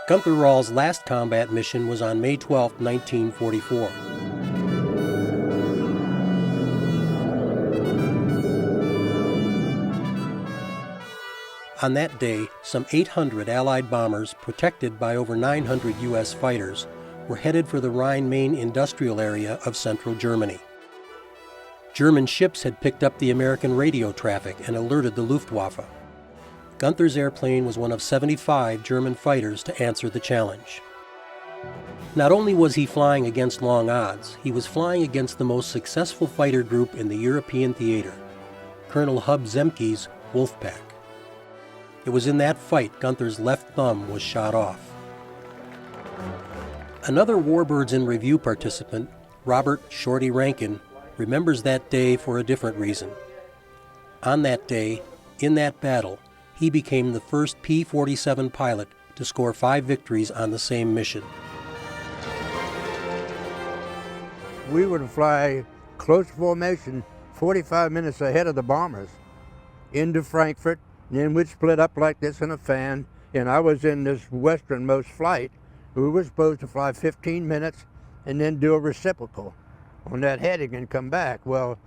Gunther Rall's last combat mission was on May 12, 1944. On that day, some 800 Allied bombers, protected by over 900 U.S. fighters, were headed for the Rhine-Main industrial area of central Germany. German ships had picked up the American radio traffic and alerted the Luftwaffe. Gunther's airplane was one of 75 German fighters to answer the challenge. Not only was he flying against long odds, he was flying against the most successful fighter group in the European theater, Colonel Hub Zemke's Wolfpack. It was in that fight Gunther's left thumb was shot off. Another Warbirds in Review participant, Robert Shorty Rankin, remembers that day for a different reason. On that day, in that battle, he became the first P-47 pilot to score 5 victories on the same mission. We would fly close formation 45 minutes ahead of the bombers into Frankfurt, and then we'd split up like this in a fan, and I was in this westernmost flight. We were supposed to fly 15 minutes and then do a reciprocal on that heading and come back. Well,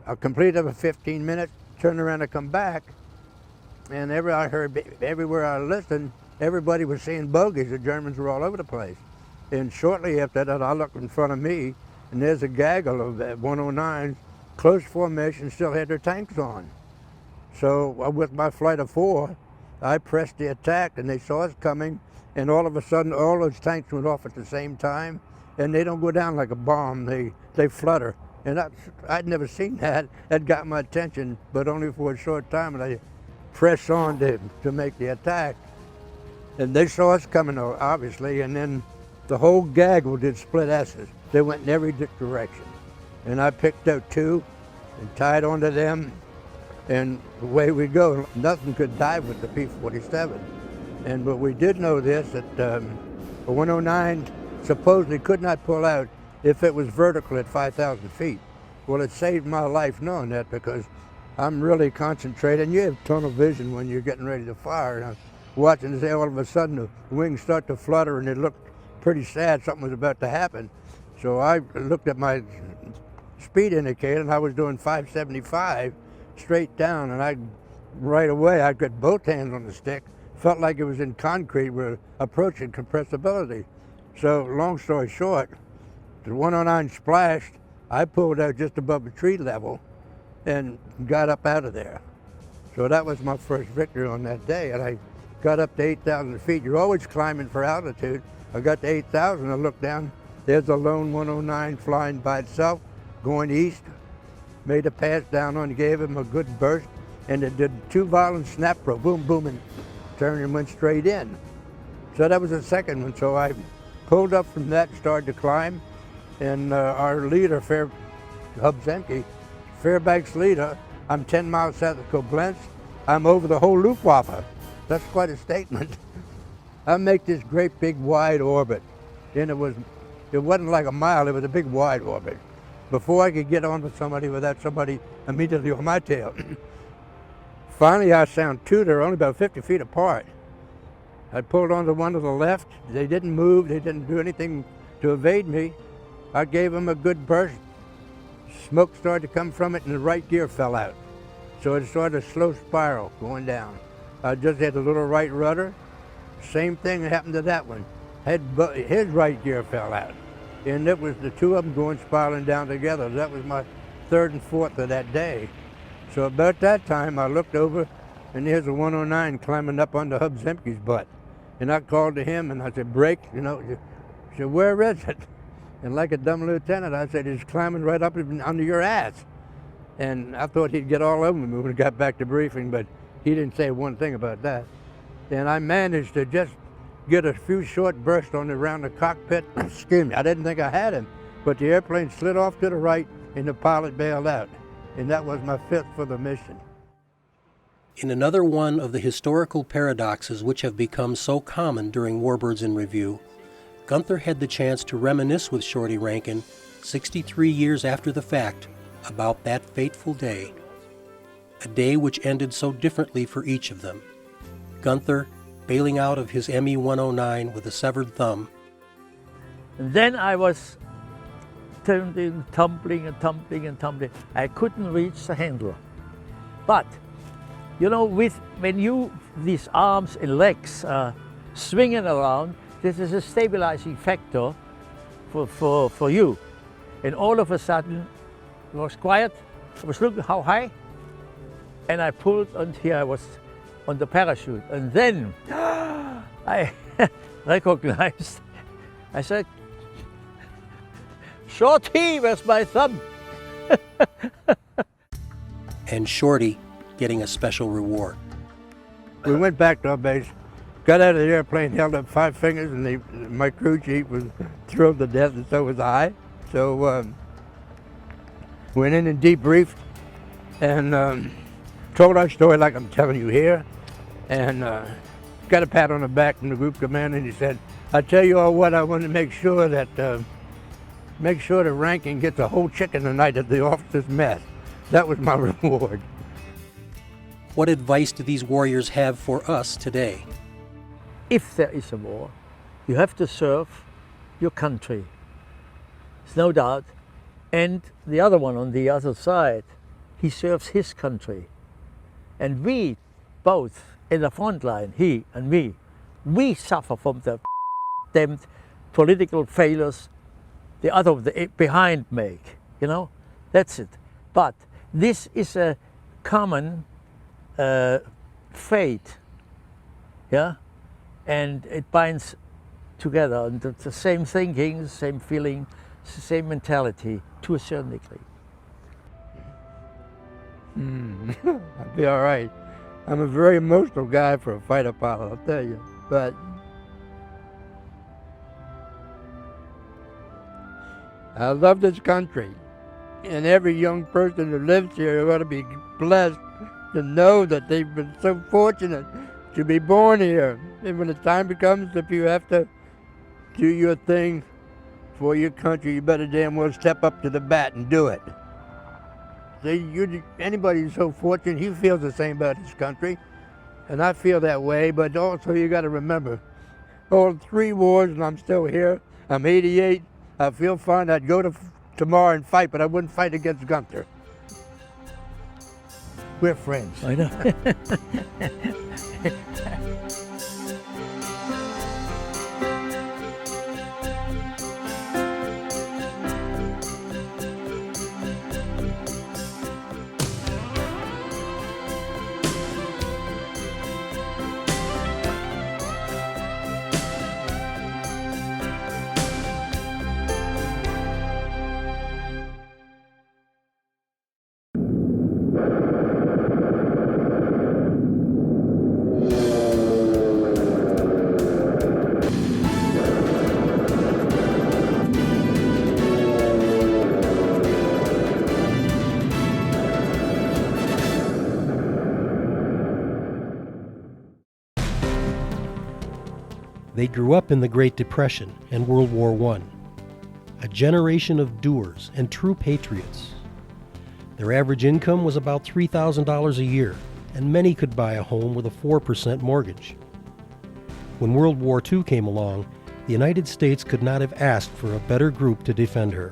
I completed a 15 minutes, turned around and come back, and I heard everywhere I listened, everybody was seeing bogeys. The Germans were all over the place. And shortly after that, I looked in front of me, and there's a gaggle of 109s, close formation, still had their tanks on. So with my flight of 4, I pressed the attack, and they saw us coming, and all of a sudden, all those tanks went off at the same time, and they don't go down like a bomb, they flutter. And I'd never seen that. That got my attention, but only for a short time, and I pressed on to make the attack. And they saw us coming, obviously, and then the whole gaggle did split S's. They went in every direction. And I picked out 2 and tied onto them, and away we go. Nothing could dive with the P-47. But we did know this, that the 109 supposedly could not pull out if it was vertical at 5,000 feet. Well, it saved my life knowing that, because I'm really concentrated, and you have tunnel vision when you're getting ready to fire. And I'm watching this, all of a sudden the wings start to flutter, and it looked pretty sad. Something was about to happen. So I looked at my speed indicator, and I was doing 575 straight down, and right away I got both hands on the stick. Felt like it was in concrete. We're approaching compressibility. So long story short, the 109 splashed. I pulled out just above the tree level and got up out of there. So that was my first victory on that day, and I got up to 8,000 feet. You're always climbing for altitude. I got to 8,000, I looked down, there's a lone 109 flying by itself, going east, made a pass down on, gave him a good burst, and it did 2 violent snap throw, boom, boom, and turned and went straight in. So that was the second one. So I pulled up from that and started to climb, and our leader, Hubzemke, Fairbanks leader, I'm 10 miles south of Koblenz, I'm over the whole Luftwaffe. That's quite a statement. I make this great big wide orbit, and it wasn't like a mile, it was a big wide orbit. Before I could get on with somebody without somebody immediately on my tail. Finally I found 2, they're only about 50 feet apart. I pulled onto one to the left, they didn't move, they didn't do anything to evade me. I gave them a good burst. Smoke started to come from it, and the right gear fell out. So it started a slow spiral going down. I just had a little right rudder. Same thing happened to that one. His right gear fell out. And it was the 2 of them going spiraling down together. That was my 3rd and 4th of that day. So about that time, I looked over, and there's a 109 climbing up onto Hubzemke's butt. And I called to him, and I said, "Break," you know. He said, "Where is it?" And like a dumb lieutenant, I said, "He's climbing right up under your ass." And I thought he'd get all over me when we got back to briefing, but he didn't say one thing about that. And I managed to just get a few short bursts around the cockpit. Excuse me, I didn't think I had him, but the airplane slid off to the right, and the pilot bailed out. And that was my 5th for the mission. In another one of the historical paradoxes which have become so common during Warbirds in Review, Gunther had the chance to reminisce with Shorty Rankin 63 years after the fact about that fateful day, a day which ended so differently for each of them. Gunther bailing out of his Me-109 with a severed thumb. And then I was tumbling and tumbling and tumbling and tumbling. I couldn't reach the handle. But, you know, when these arms and legs are swinging around, this is a stabilizing factor for you. And all of a sudden, it was quiet. I was looking how high, and I pulled, and here I was on the parachute. And then I recognized, I said, "Shorty, where's my thumb?" And Shorty getting a special reward. We went back to our base, got out of the airplane, held up 5 fingers, and my crew chief was thrilled to death, and so was I. So went in and debriefed, and told our story like I'm telling you here, and got a pat on the back from the group commander, and he said, "I tell you all what, I want to make sure that Rankin gets a whole chicken tonight at the officers' mess." That was my reward. What advice do these warriors have for us today? If there is a war, you have to serve your country. There's no doubt. And the other one on the other side, he serves his country. And we both in the front line, he and me, we suffer from the damned political failures the other behind make, you know, that's it. But this is a common fate, yeah, and it binds together, and the same thinking, the same feeling, the same mentality to a certain degree. I'll be all right. I'm a very emotional guy for a fighter pilot, I'll tell you, but I love this country, and every young person who lives here ought to be blessed to know that they've been so fortunate to be born here. And when the time comes, if you have to do your thing for your country, you better damn well step up to the bat and do it. Anybody who's so fortunate, he feels the same about his country. And I feel that way, but also you got to remember, all 3 wars and I'm still here. I'm 88. I feel fine. I'd go to tomorrow and fight, but I wouldn't fight against Gunther. We're friends. I know. They grew up in the Great Depression and World War I, a generation of doers and true patriots. Their average income was about $3,000 a year, and many could buy a home with a 4% mortgage. When World War II came along, the United States could not have asked for a better group to defend her,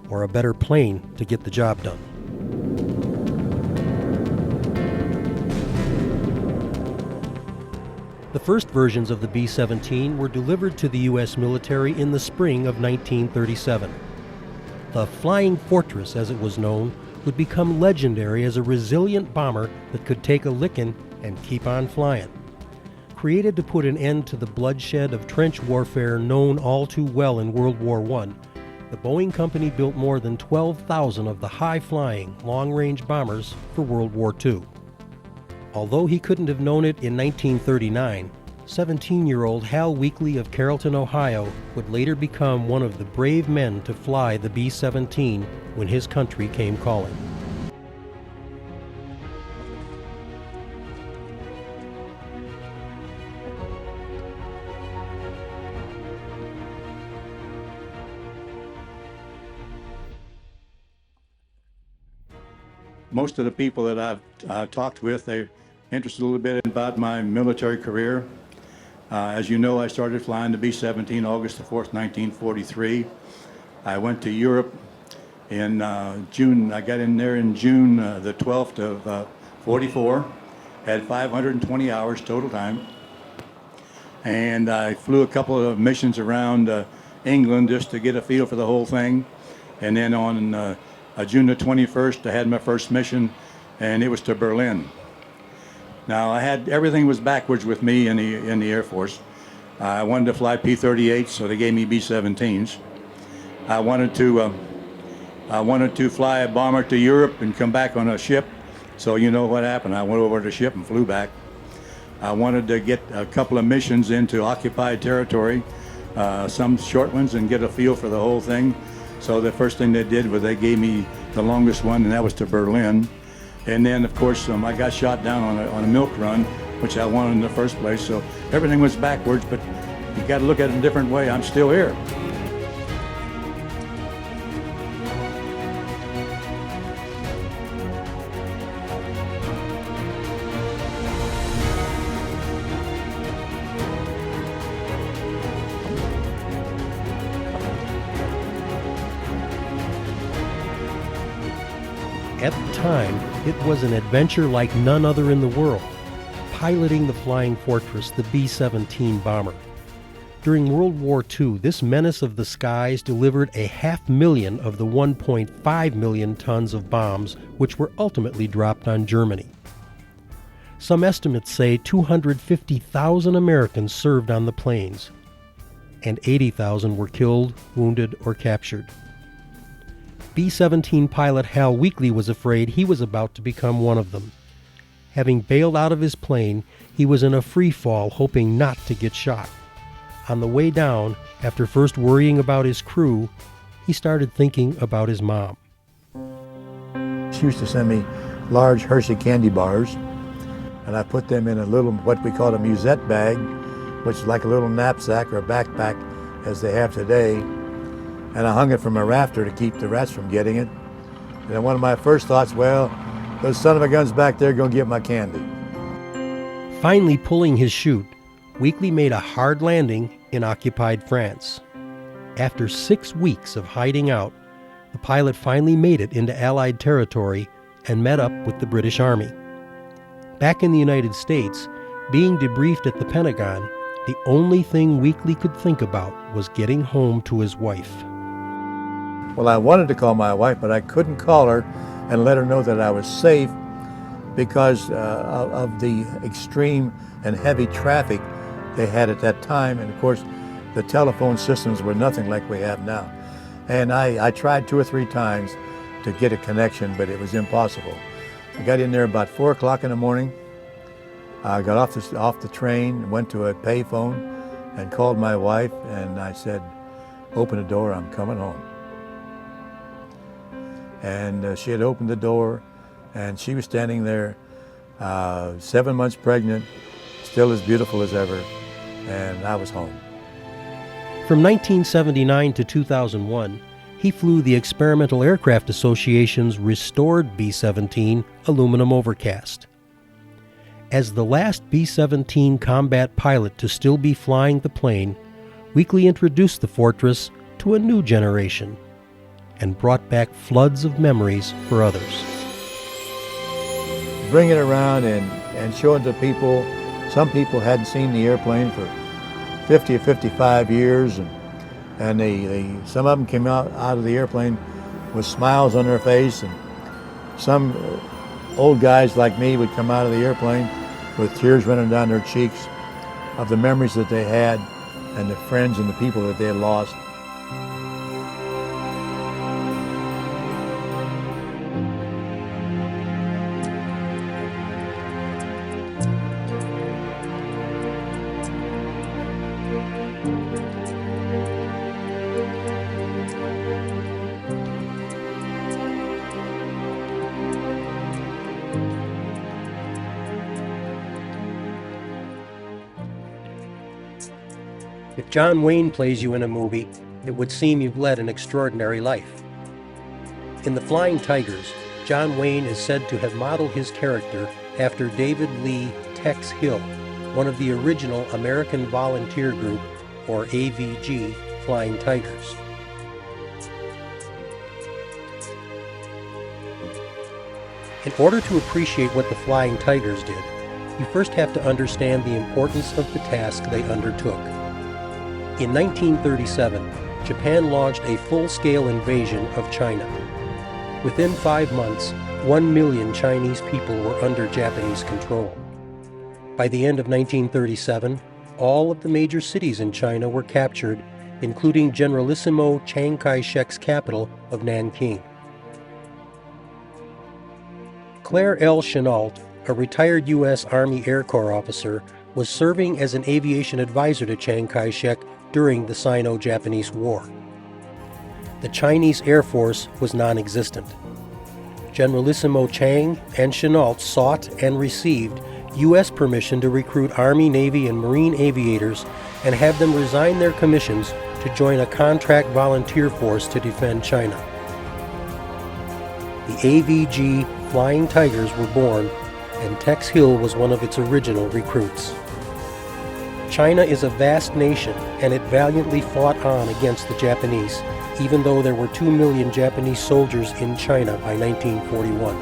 or a better plane to get the job done. The first versions of the B-17 were delivered to the U.S. military in the spring of 1937. The Flying Fortress, as it was known, would become legendary as a resilient bomber that could take a licking and keep on flying. Created to put an end to the bloodshed of trench warfare known all too well in World War I, the Boeing company built more than 12,000 of the high-flying, long-range bombers for World War II. Although he couldn't have known it in 1939, 17-year-old Hal Weekley of Carrollton, Ohio, would later become one of the brave men to fly the B-17 when his country came calling. Most of the people that I've talked with, they're interested a little bit about my military career. As you know, I started flying the B-17 August the 4th, 1943. I went to Europe in June. I got in there in June the 12th of 44. Had 520 hours total time. And I flew a couple of missions around England just to get a feel for the whole thing. And then on June the 21st, I had my first mission, and it was to Berlin. Now, everything was backwards with me in the Air Force. I wanted to fly P-38s, so they gave me B-17s. I wanted to fly a bomber to Europe and come back on a ship. So you know what happened. I went over to the ship and flew back. I wanted to get a couple of missions into occupied territory, some short ones, and get a feel for the whole thing. So the first thing they did was they gave me the longest one, and that was to Berlin. And then, of course, I got shot down on a milk run, which I wanted in the first place. So everything was backwards, but you got to look at it a different way. I'm still here. At the time, it was an adventure like none other in the world, piloting the Flying Fortress, the B-17 bomber. During World War II, this menace of the skies delivered 500,000 of the 1.5 million tons of bombs which were ultimately dropped on Germany. Some estimates say 250,000 Americans served on the planes, and 80,000 were killed, wounded, or captured. B-17 pilot Hal Weekley was afraid he was about to become one of them. Having bailed out of his plane, he was in a free fall, hoping not to get shot. On the way down, after first worrying about his crew, he started thinking about his mom. She used to send me large Hershey candy bars, and I put them in a little, what we call a musette bag, which is like a little knapsack or a backpack as they have today. And I hung it from a rafter to keep the rats from getting it. And one of my first thoughts, well, those son of a guns back there gonna get my candy. Finally pulling his chute, Weekley made a hard landing in occupied France. After 6 weeks of hiding out, the pilot finally made it into Allied territory and met up with the British Army. Back in the United States, being debriefed at the Pentagon, the only thing Weekley could think about was getting home to his wife. Well, I wanted to call my wife, but I couldn't call her and let her know that I was safe because of the extreme and heavy traffic they had at that time. And of course, the telephone systems were nothing like we have now. And I tried 2 or 3 times to get a connection, but it was impossible. I got in there about 4 o'clock in the morning. I got off the train, went to a payphone and called my wife, and I said, "Open the door, I'm coming home." And she had opened the door, and she was standing there, 7 months pregnant, still as beautiful as ever, and I was home. From 1979 to 2001, he flew the Experimental Aircraft Association's restored B-17 aluminum overcast. As the last B-17 combat pilot to still be flying the plane, Weekley introduced the Fortress to a new generation and brought back floods of memories for others. Bring it around and show it to people. Some people hadn't seen the airplane for 50 or 55 years, and some of them came out of the airplane with smiles on their face, and some old guys like me would come out of the airplane with tears running down their cheeks of the memories that they had and the friends and the people that they had lost. If John Wayne plays you in a movie, it would seem you've led an extraordinary life. In The Flying Tigers, John Wayne is said to have modeled his character after David Lee Tex Hill, one of the original American Volunteer Group, or AVG, Flying Tigers. In order to appreciate what the Flying Tigers did, you first have to understand the importance of the task they undertook. In 1937, Japan launched a full-scale invasion of China. Within 5 months, 1 million Chinese people were under Japanese control. By the end of 1937, all of the major cities in China were captured, including Generalissimo Chiang Kai-shek's capital of Nanking. Claire L. Chenault, a retired U.S. Army Air Corps officer, was serving as an aviation advisor to Chiang Kai-shek during the Sino-Japanese War. The Chinese Air Force was non-existent. Generalissimo Chiang and Chenault sought and received U.S. permission to recruit Army, Navy, and Marine aviators and have them resign their commissions to join a contract volunteer force to defend China. The AVG Flying Tigers were born, and Tex Hill was one of its original recruits. China is a vast nation, and it valiantly fought on against the Japanese, even though there were 2 million Japanese soldiers in China by 1941.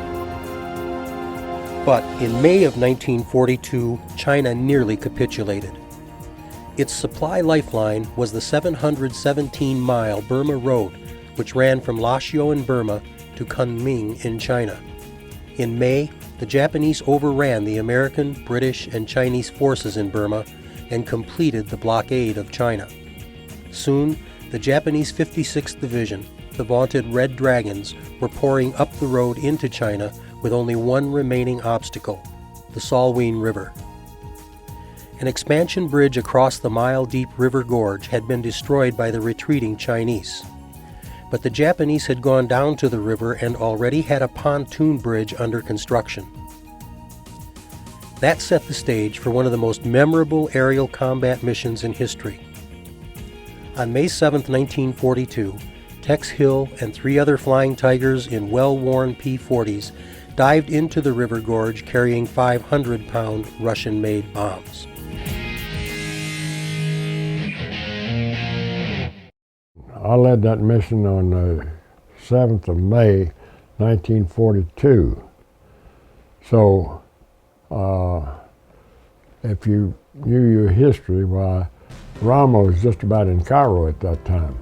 But in May of 1942, China nearly capitulated. Its supply lifeline was the 717-mile Burma Road, which ran from Lashio in Burma to Kunming in China. In May, the Japanese overran the American, British, and Chinese forces in Burma and completed the blockade of China. Soon, the Japanese 56th Division, the vaunted Red Dragons, were pouring up the road into China with only one remaining obstacle, the Salween River. An expansion bridge across the mile-deep river gorge had been destroyed by the retreating Chinese. But the Japanese had gone down to the river and already had a pontoon bridge under construction. That set the stage for one of the most memorable aerial combat missions in history. On May 7, 1942, Tex Hill and 3 other Flying Tigers in well-worn P-40s dived into the river gorge carrying 500-pound Russian-made bombs. I led that mission on the 7th of May, 1942. So, if you knew your history, why, Ramo was just about in Cairo at that time.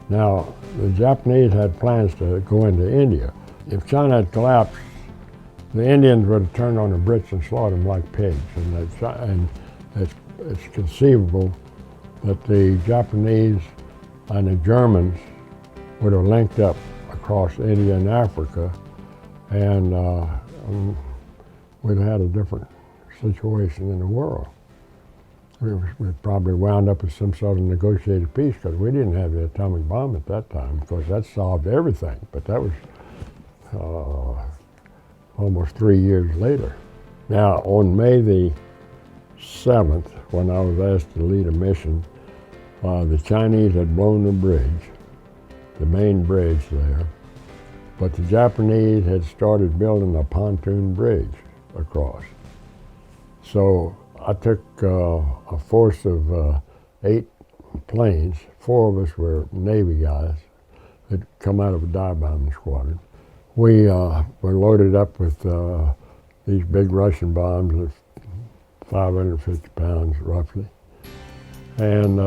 Now, the Japanese had plans to go into India. If China had collapsed, the Indians would have turned on the Brits and slaughtered them like pigs. And it's conceivable that the Japanese and the Germans would have linked up across India and Africa, and we'd have had a different situation in the world. We probably wound up with some sort of negotiated peace, because we didn't have the atomic bomb at that time. Of course, that solved everything, but that was almost 3 years later. Now, on May the 7th, when I was asked to lead a mission, the Chinese had blown the bridge, the main bridge there, but the Japanese had started building a pontoon bridge across. So I took a force of 8 planes. 4 of us were Navy guys that come out of a dive bombing squadron. We were loaded up with these big Russian bombs of 550 pounds roughly, and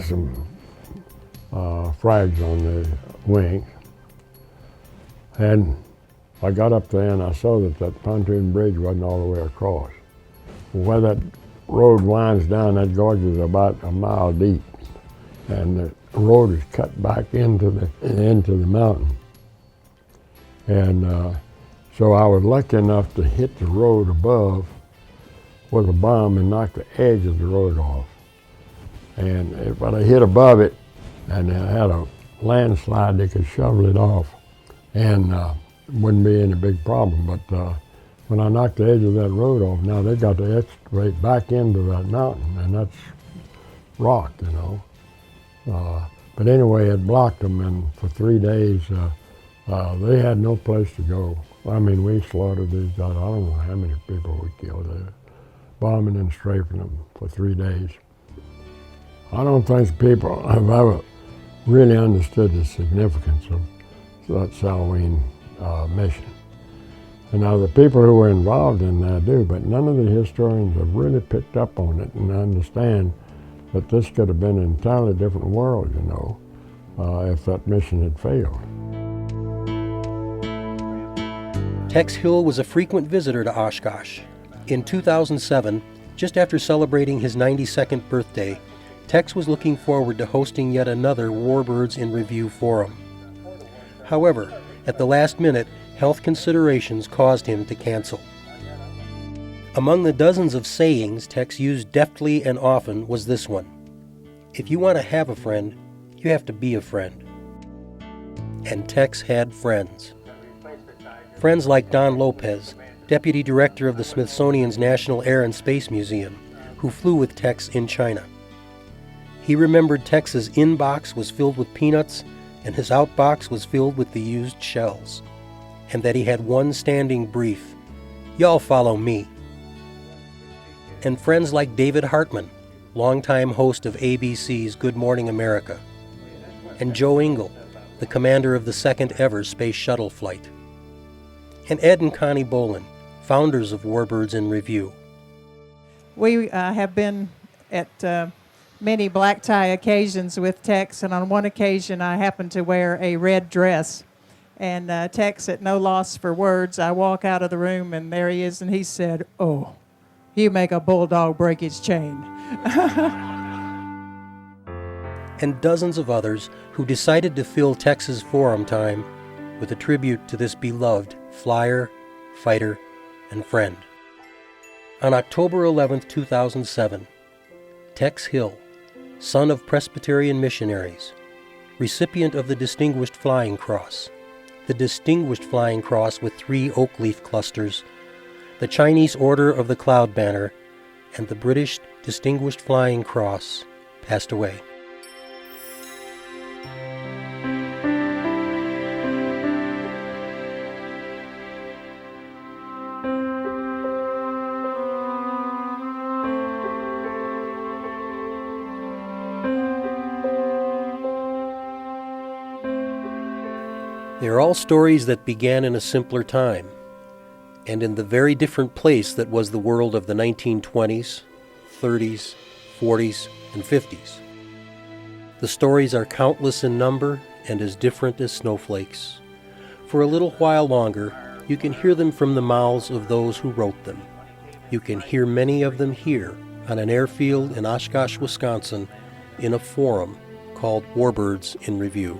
some frags on the wings. And I got up there and I saw that that pontoon bridge wasn't all the way across. Where that road winds down, that gorge is about a mile deep, and the road is cut back into the mountain. And so I was lucky enough to hit the road above with a bomb and knock the edge of the road off. And if I hit above it and I had a landslide, they could shovel it off, and it wouldn't be any big problem. But when I knocked the edge of that road off, now they got to excavate back into that mountain, and that's rock, you know. But anyway, it blocked them, and for 3 days, they had no place to go. I mean, we slaughtered these guys. I don't know how many people we killed there, bombing and strafing them for 3 days. I don't think people have ever really understood the significance of that Salween mission. And now the people who were involved in that do, but none of the historians have really picked up on it and understand that this could have been an entirely different world, you know, if that mission had failed. Tex Hill was a frequent visitor to Oshkosh. In 2007, just after celebrating his 92nd birthday, Tex was looking forward to hosting yet another Warbirds in Review forum. However, at the last minute, health considerations caused him to cancel. Among the dozens of sayings Tex used deftly and often was this one: if you want to have a friend, you have to be a friend. And Tex had friends. Friends like Don Lopez, deputy director of the Smithsonian's National Air and Space Museum, who flew with Tex in China. He remembered Tex's inbox was filled with peanuts and his outbox was filled with the used shells, and that he had one standing brief: "Y'all follow me." And friends like David Hartman, longtime host of ABC's Good Morning America, and Joe Engle, the commander of the second ever space shuttle flight, and Ed and Connie Bolin, founders of Warbirds in Review. We have been at many black tie occasions with Tex, and on one occasion I happened to wear a red dress. And Tex, at no loss for words, I walk out of the room and there he is, and he said, "Oh, you make a bulldog break its chain." And dozens of others who decided to fill Tex's forum time with a tribute to this beloved flyer, fighter, and friend. On October 11, 2007, Tex Hill, son of Presbyterian missionaries, recipient of the Distinguished Flying Cross, the Distinguished Flying Cross with 3 oak leaf clusters, the Chinese Order of the Cloud Banner, and the British Distinguished Flying Cross, passed away. They are all stories that began in a simpler time, and in the very different place that was the world of the 1920s, 30s, 40s, and 50s. The stories are countless in number and as different as snowflakes. For a little while longer, you can hear them from the mouths of those who wrote them. You can hear many of them here on an airfield in Oshkosh, Wisconsin, in a forum called Warbirds in Review.